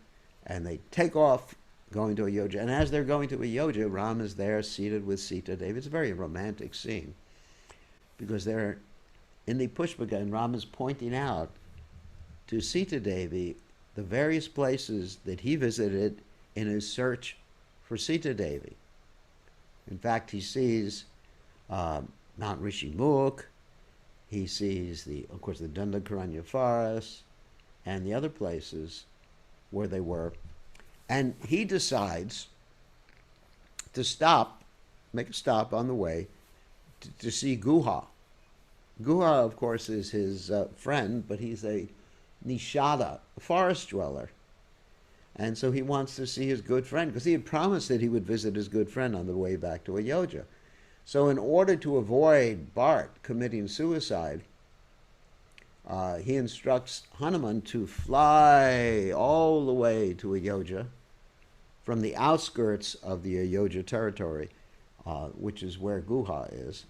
[SPEAKER 1] and they take off going to Ayodhya. And as they're going to Ayodhya, Ram is there seated with Sitadevi. It's a very romantic scene, because they're in the Pushpaka, and Ram is pointing out to Sitadevi the various places that he visited in his search for Sitadevi. In fact, he sees Mount Rishimukh, he sees of course the Dandakaranya forest, and the other places where they were. And he decides to make a stop on the way to see Guha. Guha, of course, is his friend, but he's a Nishada, a forest dweller. And so he wants to see his good friend, because he had promised that he would visit his good friend on the way back to Ayodhya. So in order to avoid Bart committing suicide, he instructs Hanuman to fly all the way to Ayodhya from the outskirts of the Ayodhya territory, which is where Guha is,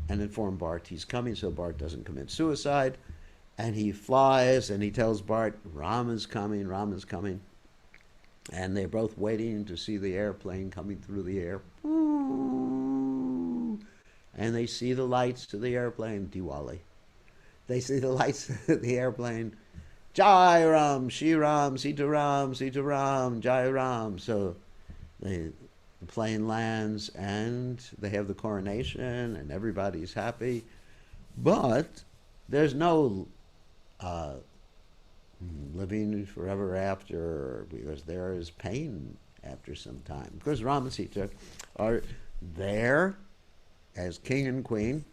[SPEAKER 1] and inform Bart he's coming so Bart doesn't commit suicide. And he flies and he tells Bart, Ram is coming, Ram is coming. And they're both waiting to see the airplane coming through the air. And they see the lights to the airplane, Diwali. They see the lights of the airplane. Jai Ram, Shri Ram, Sita Ram, Sita Ram, Jai Ram. So the plane lands and they have the coronation and everybody's happy. But there's no living forever after, because there is pain after some time. Because Ram and Sita are there as king and queen,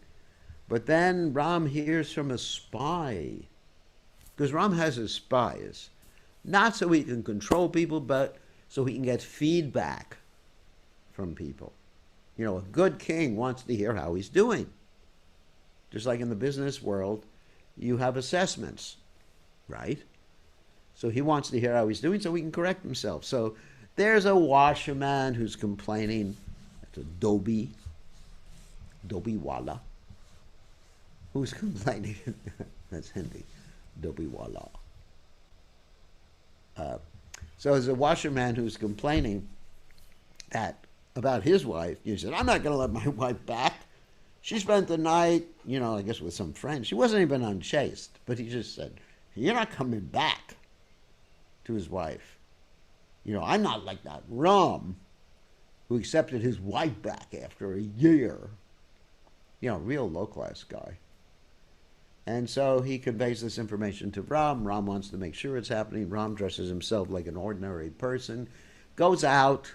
[SPEAKER 1] but then Ram hears from a spy, because Ram has his spies. Not so he can control people, but so he can get feedback from people. A good king wants to hear how he's doing. Just like in the business world, you have assessments, right? So he wants to hear how he's doing so he can correct himself. So there's a washerman who's complaining. That's a Dobi wala, who's complaining. That's Hindi, Dobi wala. So there's a washerman who's complaining about his wife. He said, I'm not going to let my wife back. She spent the night, I guess with some friends. She wasn't even unchaste, but he just said, you're not coming back, to his wife. I'm not like that Ram who accepted his wife back after a year. Real low-class guy. And so he conveys this information to Ram. Ram wants to make sure it's happening. Ram dresses himself like an ordinary person, goes out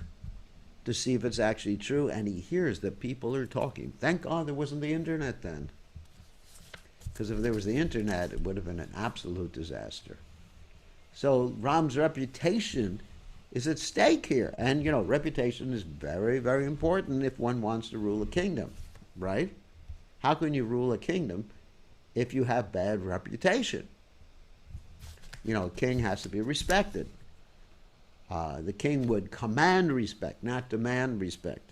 [SPEAKER 1] to see if it's actually true, and he hears that people are talking. Thank God there wasn't the internet then. Because if there was the internet, it would have been an absolute disaster. So Ram's reputation is at stake here. And, reputation is very, very important if one wants to rule a kingdom, right? How can you rule a kingdom if you have bad reputation? A king has to be respected. The king would command respect, not demand respect.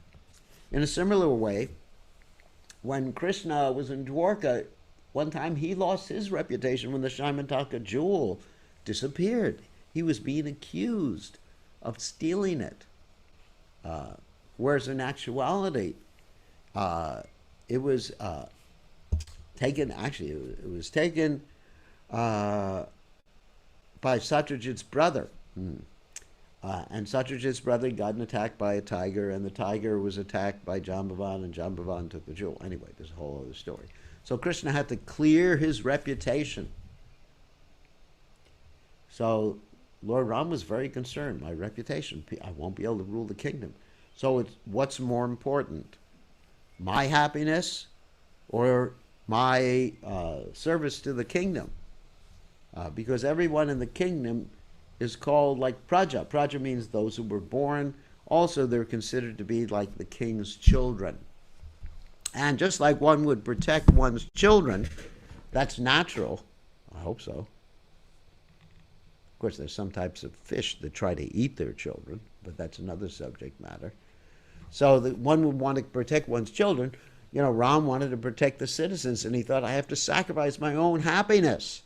[SPEAKER 1] In a similar way, when Krishna was in Dwarka, one time he lost his reputation when the Shaimantaka jewel disappeared. He was being accused of stealing it. Whereas in actuality, it was taken, it was taken by Satyajit's brother. And Satyajit's brother got attacked by a tiger, and the tiger was attacked by Jambavan, and Jambavan took the jewel. Anyway, there's a whole other story. So Krishna had to clear his reputation. So Lord Ram was very concerned. My reputation, I won't be able to rule the kingdom. So what's more important? My happiness or my service to the kingdom? Because everyone in the kingdom is called like Praja. Praja means those who were born. Also, they're considered to be like the king's children. And just like one would protect one's children, that's natural. I hope so. Of course, there's some types of fish that try to eat their children, but that's another subject matter. So one would want to protect one's children. Ram wanted to protect the citizens, and he thought, I have to sacrifice my own happiness.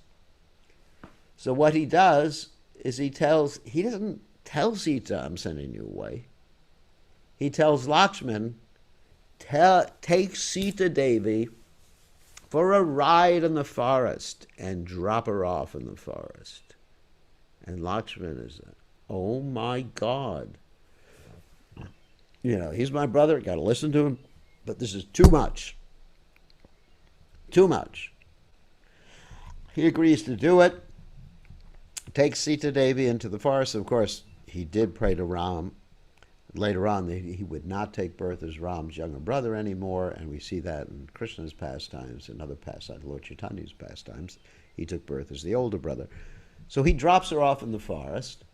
[SPEAKER 1] So what he does is he doesn't tell Sita, I'm sending you away. He tells Lakshman, take Sitadevi for a ride in the forest and drop her off in the forest. And Lakshman is, oh my God. He's my brother, got to listen to him, but this is too much. Too much. He agrees to do it. Takes Sitadevi into the forest. Of course, he did pray to Ram. Later on, he would not take birth as Ram's younger brother anymore, and we see that in Krishna's pastimes and other pastimes, Lord Chaitanya's pastimes. He took birth as the older brother. So he drops her off in the forest,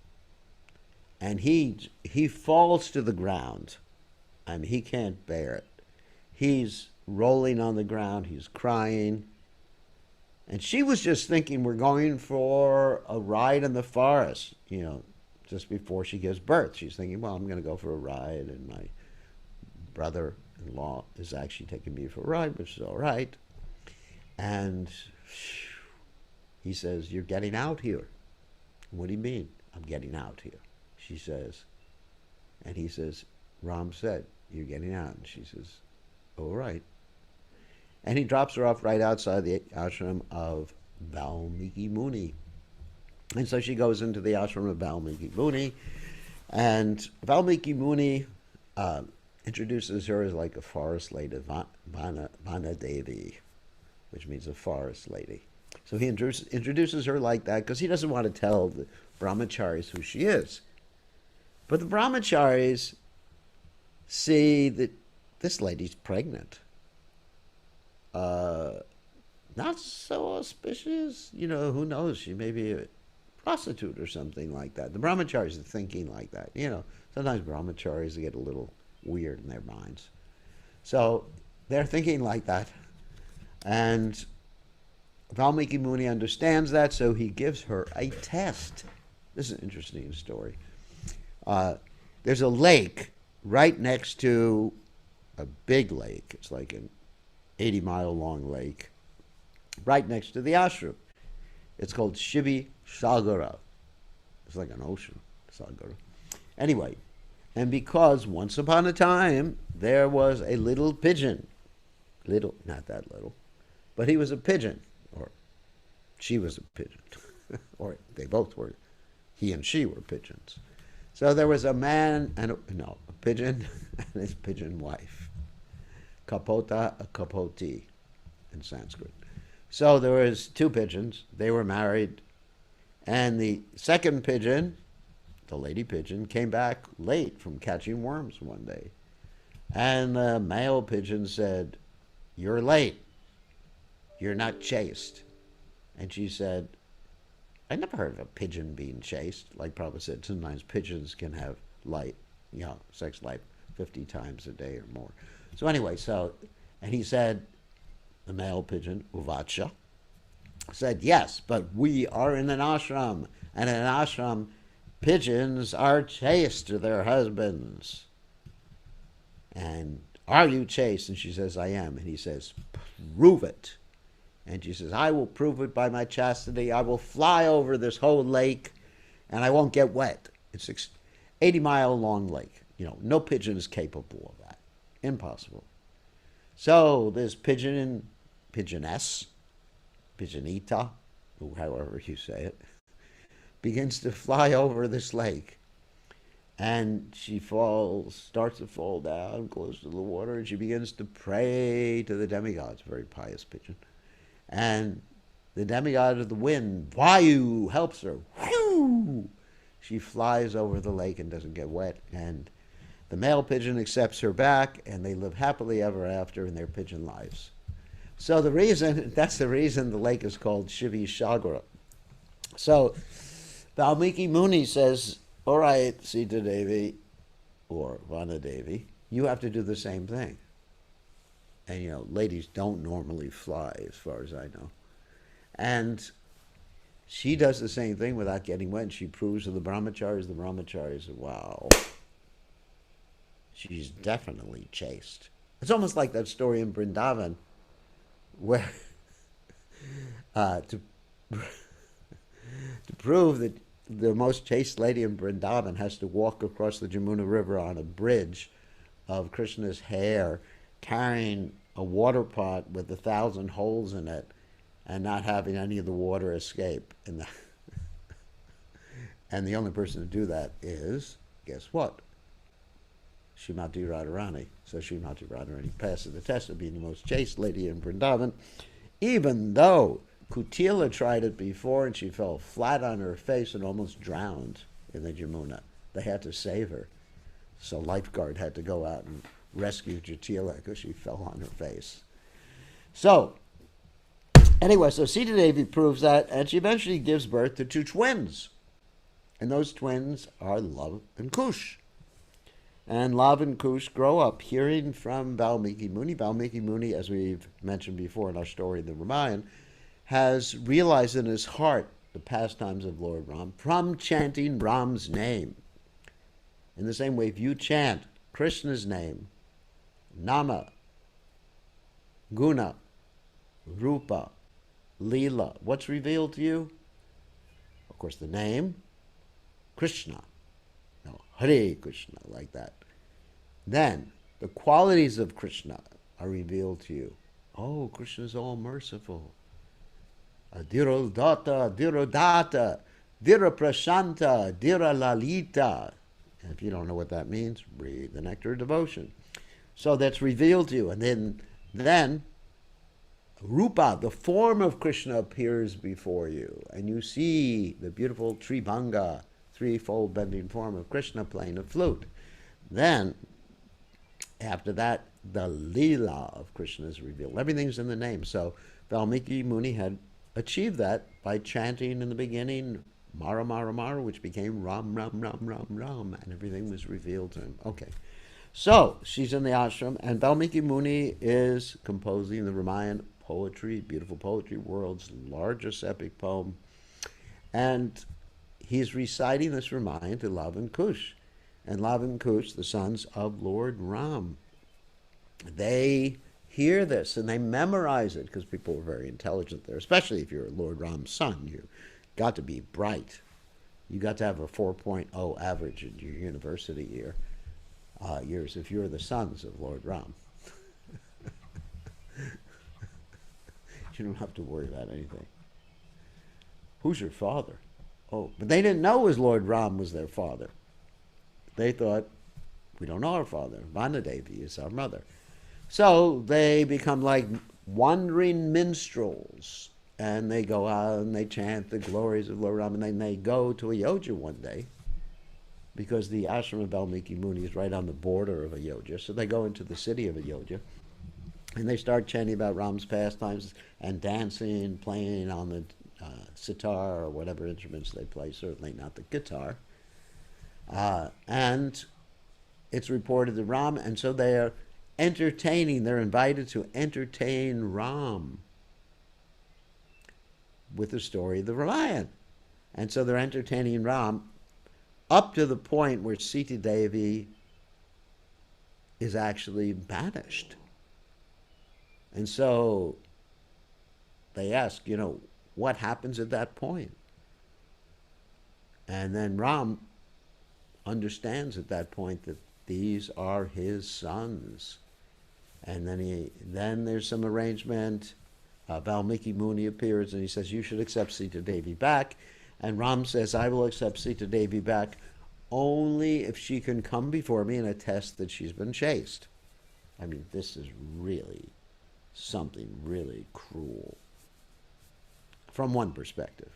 [SPEAKER 1] and he falls to the ground. I mean, he can't bear it. He's rolling on the ground. He's crying. And she was just thinking, we're going for a ride in the forest, just before she gives birth. She's thinking, well, I'm going to go for a ride, and my brother-in-law is actually taking me for a ride, which is all right. And he says, you're getting out here. What do you mean, I'm getting out here? She says, and he says, Ram said, you're getting out. And she says, all right. And he drops her off right outside the ashram of Valmiki Muni. And so she goes into the ashram of Valmiki Muni, and Valmiki Muni introduces her as like a forest lady, Vana Devi, which means a forest lady. So he introduces her like that because he doesn't want to tell the brahmacharis who she is. But the brahmacharis see that this lady's pregnant. Not so auspicious. Who knows? She may be prostitute or something like that. The brahmacharis are thinking like that. Sometimes brahmacharis get a little weird in their minds. So they're thinking like that. And Valmiki Muni understands that, so he gives her a test. This is an interesting story. There's a lake right next to a big lake. It's like an 80-mile-long lake right next to the ashram. It's called Shivi Sagara. It's like an ocean, Sagara. Anyway, and because once upon a time there was a little pigeon, little, not that little, but he was a pigeon, or she was a pigeon, or they both were, he and she were pigeons. So there was a man and a pigeon and his pigeon wife. Kapota, a kapoti in Sanskrit. So there was two pigeons. They were married. And the second pigeon, the lady pigeon, came back late from catching worms one day. And the male pigeon said, "You're late. You're not chaste." And she said, "I never heard of a pigeon being chaste." Like Prabhupada said, sometimes pigeons can have sex life 50 times a day or more. So anyway, and he said, the male pigeon, Uvacha, said, "Yes, but we are in an ashram, and in an ashram, pigeons are chaste to their husbands. And are you chaste?" And she says, "I am." And he says, "Prove it." And she says, "I will prove it by my chastity. I will fly over this whole lake, and I won't get wet." It's 80-mile-long lake. No pigeon is capable of that. Impossible. So this pigeon, pigeoness, pigeonita, however you say it, begins to fly over this lake. And she starts to fall down close to the water, and she begins to pray to the demigods. Very pious pigeon. And the demigod of the wind, Vayu, helps her. Whew! She flies over the lake and doesn't get wet. And the male pigeon accepts her back, and they live happily ever after in their pigeon lives. So that's the reason the lake is called Shivi Sagara. So Valmiki Muni says, "All right, Sitadevi, or Vanadevi, you have to do the same thing." And, ladies don't normally fly, as far as I know. And she does the same thing without getting wet. And she proves to the brahmacharis, wow, she's definitely chaste. It's almost like that story in Vrindavan where to prove that the most chaste lady in Vrindavan has to walk across the Jamuna River on a bridge of Krishna's hair, carrying a water pot with 1,000 holes in it and not having any of the water escape. And the only person to do that is, guess what? Srimati Radharani. So Srimati Radharani passes the test of being the most chaste lady in Vrindavan, even though Kutila tried it before and she fell flat on her face and almost drowned in the Jamuna. They had to save her. So lifeguard had to go out and rescue Jatila because she fell on her face. So, anyway, so Sitadevi proves that, and she eventually gives birth to two twins. And those twins are Lava and Kush. And Lava and Kush grow up hearing from Valmiki Muni. Valmiki Muni, as we've mentioned before in our story in the Ramayana, has realized in his heart the pastimes of Lord Ram from chanting Ram's name. In the same way, if you chant Krishna's name, Nama, Guna, Rupa, Leela, what's revealed to you? Of course, the name, Krishna. No, Hare Krishna, like that. Then, the qualities of Krishna are revealed to you. Oh, Krishna is all merciful. Dhirodata, Dhirodata, Dhira Prashanta, Dhira Lalita. And if you don't know what that means, read the Nectar of Devotion. So that's revealed to you. And then Rupa, the form of Krishna, appears before you. And you see the beautiful Tribhanga, threefold bending form of Krishna playing a flute. Then, after that, the Leela of Krishna is revealed. Everything's in the name. So Valmiki Muni had achieved that by chanting in the beginning Mara Mara Mara, which became Ram Ram Ram Ram Ram, and everything was revealed to him. Okay. So she's in the ashram, and Valmiki Muni is composing the Ramayana poetry, beautiful poetry, world's largest epic poem. And he's reciting this Ramayana to Lava and Kush. And Lava and Kush, the sons of Lord Ram, they hear this and they memorize it, because people are very intelligent there, especially if you're Lord Ram's son. You got to be bright. You got to have a 4.0 average in your university years if you're the sons of Lord Ram. You don't have to worry about anything. Who's your father? Oh, but they didn't know it was Lord Ram was their father. They thought, we don't know our father. Vanadevi is our mother. So they become like wandering minstrels, and they go out and they chant the glories of Lord Ram, and then they go to Ayodhya one day, because the ashram of Valmiki Muni is right on the border of Ayodhya. So they go into the city of Ayodhya, and they start chanting about Ram's pastimes and dancing, playing on the sitar or whatever instruments they play, certainly not the guitar. And it's reported to Ram, and so they are entertaining, they're invited to entertain Ram with the story of the Ramayana. And so they're entertaining Ram up to the point where Sitadevi is actually banished. And so they ask, what happens at that point? And then Ram understands at that point that these are his sons. And then there's some arrangement. Valmiki Muni appears and he says, you should accept Sitadevi back. And Ram says, I will accept Sitadevi back only if she can come before me and attest that she's been chaste. I mean, this is really something really cruel from one perspective.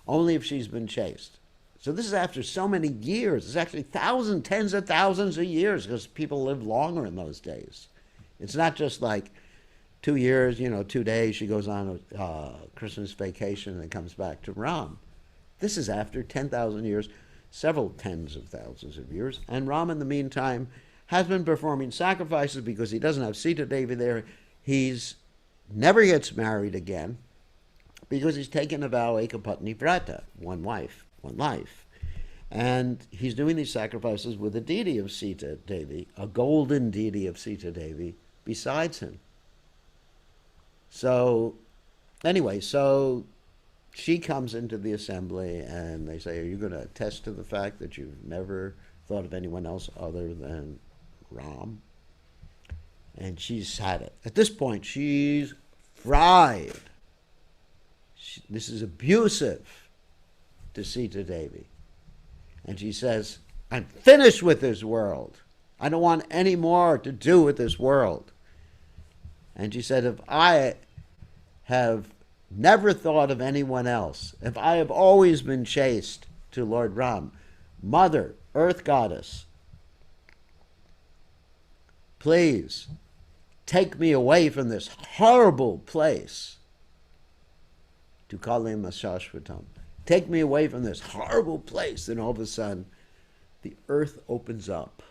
[SPEAKER 1] Only if she's been chaste. So this is after so many years. It's actually thousands, tens of thousands of years, because people lived longer in those days. It's not just like 2 years, 2 days, she goes on a Christmas vacation and then comes back to Ram. This is after 10,000 years, several tens of thousands of years. And Ram, in the meantime, has been performing sacrifices because he doesn't have Sitadevi there. He's never gets married again because he's taken a vow, Ekapatni Vrata, one wife, one life. And he's doing these sacrifices with a deity of Sitadevi, a golden deity of Sitadevi, besides him. So, anyway, she comes into the assembly and they say, are you going to attest to the fact that you've never thought of anyone else other than Ram? And she's had it. At this point, she's fried. This is abusive to Sitadevi. And she says, I'm finished with this world. I don't want any more to do with this world. And she said, if I have never thought of anyone else, if I have always been chaste to Lord Ram, Mother, Earth Goddess, please take me away from this horrible place. To Kalim Ashashvatam. Take me away from this horrible place. And all of a sudden, the earth opens up.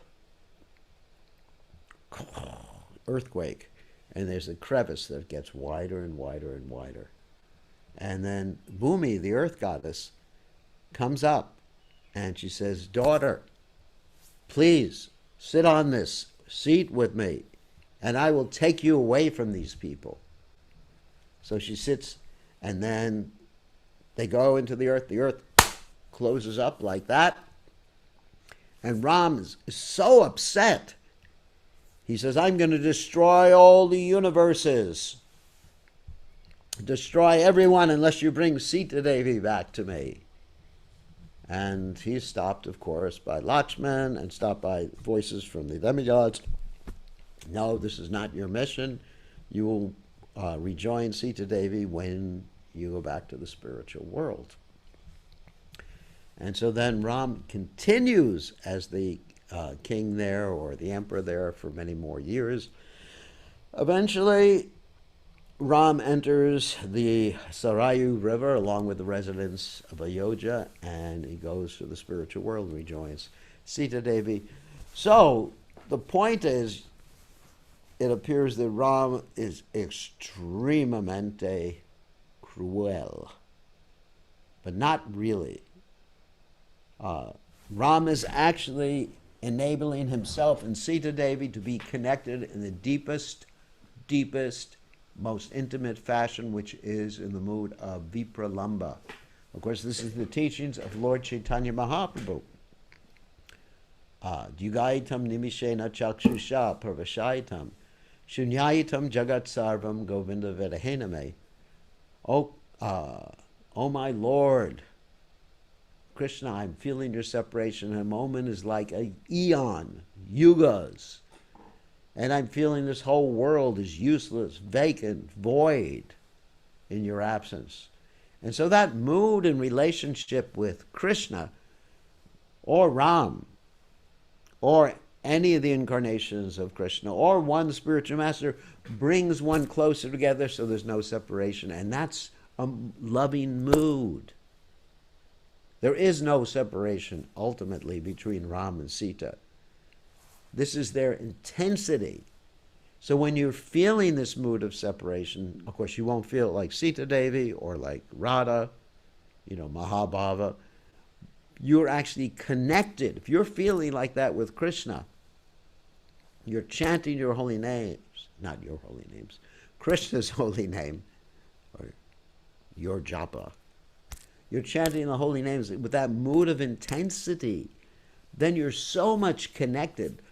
[SPEAKER 1] Earthquake. And there's a crevice that gets wider and wider and wider. And then Bhumi, the earth goddess, comes up and she says, daughter, please sit on this seat with me and I will take you away from these people. So she sits, and then they go into the earth closes up like that. And Ram is so upset. He says, I'm going to destroy all the universes. Destroy everyone unless you bring Sitadevi back to me. And he's stopped, of course, by Lakshman and stopped by voices from the demigods. No, this is not your mission. You will rejoin Sitadevi when you go back to the spiritual world. And so then Ram continues as the king there, or the emperor there, for many more years. Eventually, Ram enters the Sarayu River along with the residents of Ayodhya, and he goes to the spiritual world and rejoins Sitadevi. So the point is, it appears that Ram is extremamente cruel, but not really. Ram is actually enabling himself and Sitadevi to be connected in the deepest, most intimate fashion, which is in the mood of Vipralamba. Of course, this is the teachings of Lord Chaitanya Mahaprabhu. Dyugaitam nimishena chakshusha pravashaitam shunyaitam jagat sarvam govinda vedahename. Oh my Lord, Krishna, I'm feeling your separation. A moment is like a eon, yugas. And I'm feeling this whole world is useless, vacant, void in your absence. And so that mood and relationship with Krishna or Ram or any of the incarnations of Krishna or one spiritual master brings one closer together so there's no separation. And that's a loving mood. There is no separation ultimately between Ram and Sita. This is their intensity. So when you're feeling this mood of separation, of course you won't feel it like Sitadevi or like Radha, Mahabhava. You're actually connected. If you're feeling like that with Krishna, you're chanting your holy names, not your holy names, Krishna's holy name, or your japa. You're chanting the holy names with that mood of intensity. Then you're so much connected.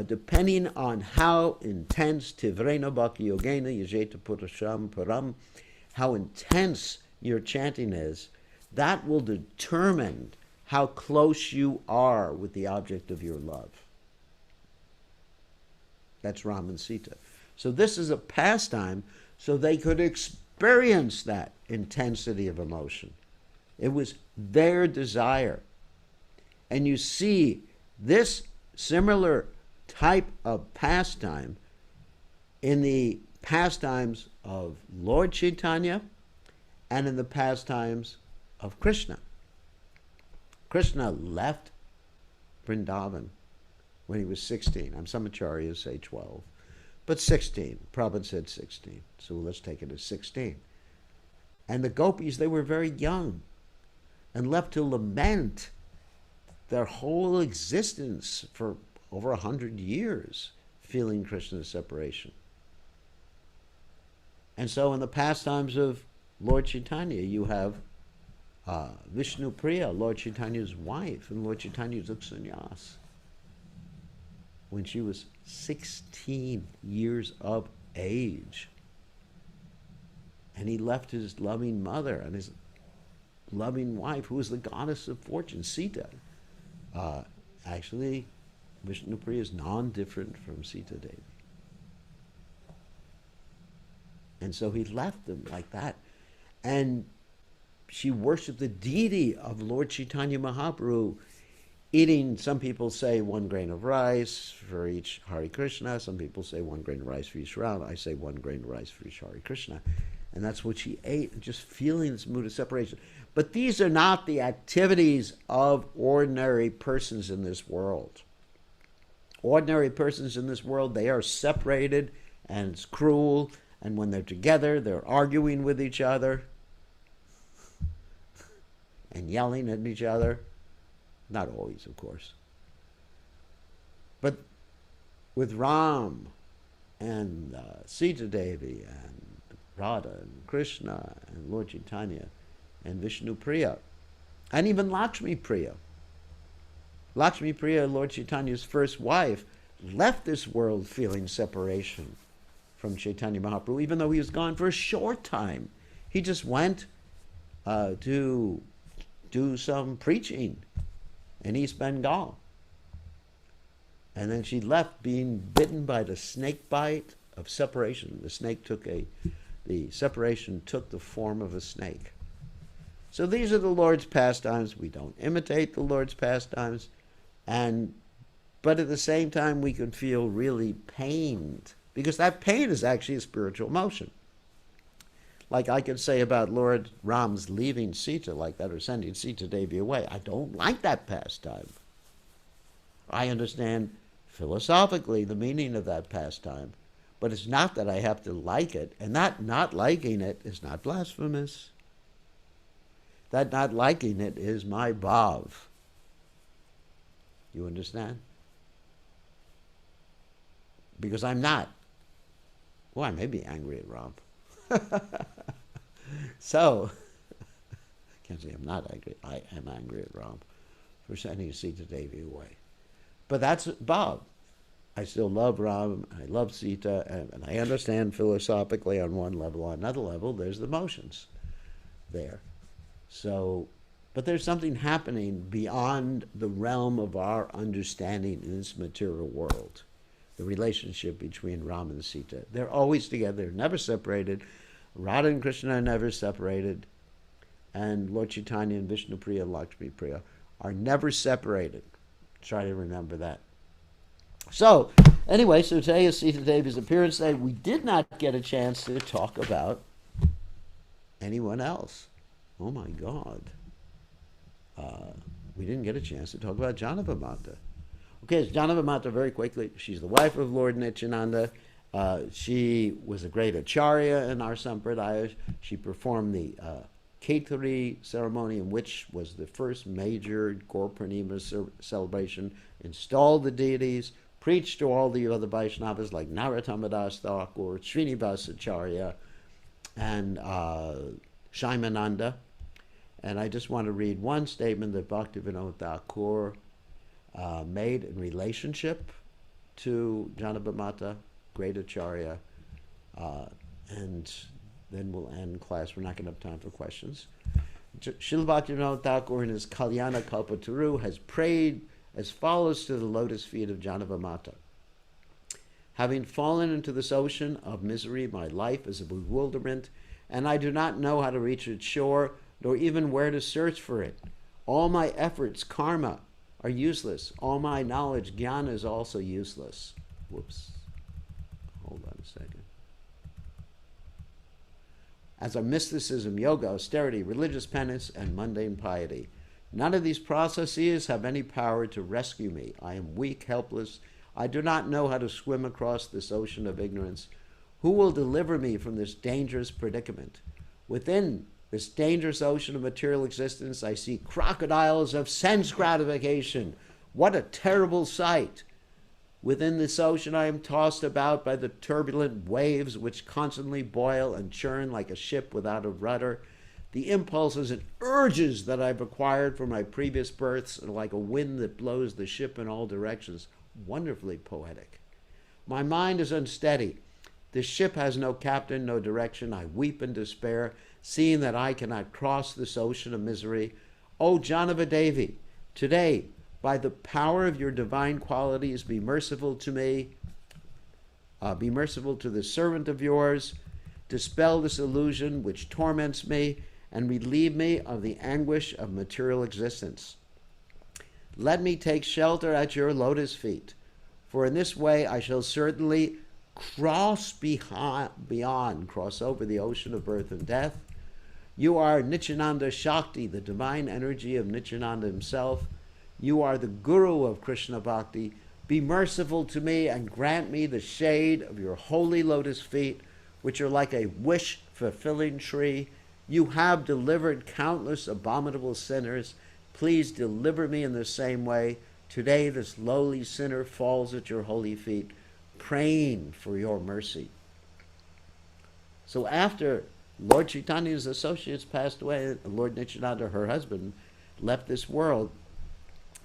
[SPEAKER 1] Depending on how intense Tivrena Bhakti Yogena Yajeta Putasham Param, how intense your chanting is, that will determine how close you are with the object of your love. That's Ram and Sita. So this is a pastime so they could experience that intensity of emotion. It was their desire. And you see this similar type of pastime in the pastimes of Lord Chaitanya and in the pastimes of Krishna. Krishna left Vrindavan when he was 16. Some acharyas say 12, but 16. Prabhupada said 16, so let's take it as 16. And the gopis, they were very young and left to lament their whole existence for over 100 years, feeling Krishna's separation. And so in the pastimes of Lord Chaitanya, you have Vishnu Priya, Lord Chaitanya's wife, and Lord Chaitanya took sannyas when she was 16 years of age. And he left his loving mother and his loving wife, who was the goddess of fortune, Sita. Actually, Vishnu Priya is non-different from Sita Devi. And so he left them like that. And she worshipped the deity of Lord Chaitanya Mahaprabhu, eating, some people say 1 grain of rice for each Hare Krishna. Some people say 1 grain of rice for each round. I say 1 grain of rice for each Hare Krishna. And that's what she ate, just feeling this mood of separation. But these are not the activities of ordinary persons in this world. Ordinary persons in this world, they are separated, and it's cruel, and when they're together, they're arguing with each other and yelling at each other. Not always, of course. But with Ram and Sita Devi and Radha and Krishna and Lord Chaitanya and Vishnu Priya and even Lakshmi Priya. Lakshmi Priya, Lord Chaitanya's first wife, left this world feeling separation from Chaitanya Mahaprabhu, even though he was gone for a short time. He just went to do some preaching in East Bengal. And then she left being bitten by the snake bite of separation. The separation took the form of a snake. So these are the Lord's pastimes. We don't imitate the Lord's pastimes. But at the same time, we can feel really pained, because that pain is actually a spiritual emotion. Like I could say about Lord Ram's leaving Sita like that, or sending Sitadevi away. I don't like that pastime. I understand philosophically the meaning of that pastime, but it's not that I have to like it, and that not liking it is not blasphemous. That not liking it is my bhav. You understand? Because I'm not. Well, I may be angry at Ram. So, can't say I'm not angry. I am angry at Ram for sending Sita Devi away. But that's bhav. I still love Ram, I love Sita, and I understand philosophically on one level. On another level, there's the emotions there. So, but there's something happening beyond the realm of our understanding in this material world. The relationship between Ram and Sita. They're always together, never separated. Radha and Krishna are never separated. And Lord Chaitanya and Vishnu Priya, Lakshmi Priya are never separated. Try to remember that. So, anyway, so today is Sita Devi's appearance day. We did not get a chance to talk about anyone else. Oh my God. We didn't get a chance to talk about Janava Mata. Okay, so Janava Mata, very quickly, she's the wife of Lord Nityananda. She was a great acharya in our sampradaya. She performed the Ketari ceremony, in which was the first major Gaur Purnima celebration, installed the deities, preached to all the other Vaishnavas like Narottama Das Thakur, Srinivas Acharya, and Shaimananda. And I just want to read one statement that Bhaktivinoda Thakur made in relationship to Janava Mata, great Acharya, and then we'll end class. We're not going to have time for questions. Srila Bhaktivinoda Thakur in his Kalyana Kalpataru has prayed as follows to the lotus feet of Janava Mata. Having fallen into this ocean of misery, my life is a bewilderment, and I do not know how to reach its shore, nor even where to search for it. All my efforts, karma, are useless. All my knowledge, jnana, is also useless. Whoops. Hold on a second. As are mysticism, yoga, austerity, religious penance, and mundane piety. None of these processes have any power to rescue me. I am weak, helpless. I do not know how to swim across this ocean of ignorance. Who will deliver me from this dangerous predicament? Within this dangerous ocean of material existence, I see crocodiles of sense gratification. What a terrible sight! Within this ocean, I am tossed about by the turbulent waves which constantly boil and churn like a ship without a rudder. The impulses and urges that I've acquired from my previous births are like a wind that blows the ship in all directions. Wonderfully poetic. My mind is unsteady. The ship has no captain, no direction. I weep in despair, seeing that I cannot cross this ocean of misery. O Janava Devi, today, by the power of your divine qualities, be merciful to me. Be merciful to the servant of yours. Dispel this illusion which torments me, and relieve me of the anguish of material existence. Let me take shelter at your lotus feet, for in this way I shall certainly cross over the ocean of birth and death. You are Nityananda Shakti, the divine energy of Nityananda himself. You are the Guru of Krishna Bhakti. Be merciful to me and grant me the shade of your holy lotus feet, which are like a wish-fulfilling tree. You have delivered countless abominable sinners. Please deliver me in the same way. Today this lowly sinner falls at your holy feet, praying for your mercy. So after Lord Chaitanya's associates passed away, Lord Nityananda, her husband, left this world,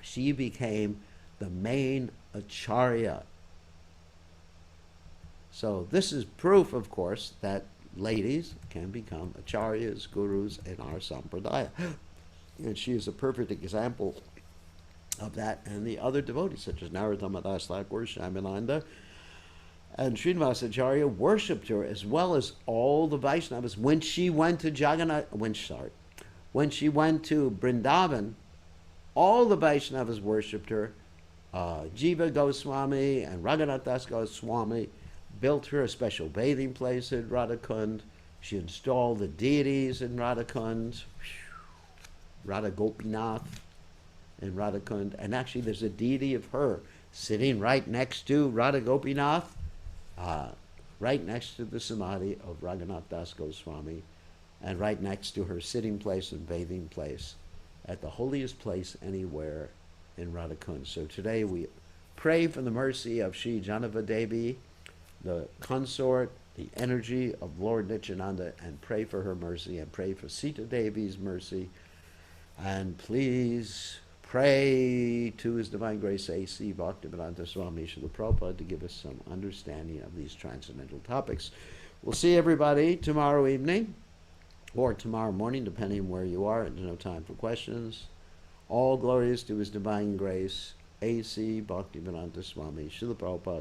[SPEAKER 1] she became the main acharya. So this is proof, of course, that ladies can become acharyas, gurus in our sampradaya. And she is a perfect example of that, and the other devotees, such as Narottama Das Thakur, Shyamananda, and Srinivasa Acharya worshipped her, as well as all the Vaishnavas. When she went to when she went to Vrindavan, all the Vaishnavas worshipped her. Jiva Goswami and Raghunath Das Goswami built her a special bathing place at Radhakund. She installed the deities in Radhakund, Radha Gopinath in Radhakund, and actually there's a deity of her sitting right next to Radha Gopinath, right next to the samadhi of Raghunath Das Goswami, and right next to her sitting place and bathing place at the holiest place anywhere in Radhakund. So today we pray for the mercy of Sri Janavadevi, the consort, the energy of Lord Nityananda, and pray for her mercy, and pray for Sitadevi's mercy. And please pray to His Divine Grace A.C. Bhaktivedanta Swami Srila Prabhupada to give us some understanding of these transcendental topics. We'll see everybody tomorrow evening or tomorrow morning, depending on where you are. There's no time for questions. All glories to His Divine Grace A.C. Bhaktivedanta Swami Srila Prabhupada.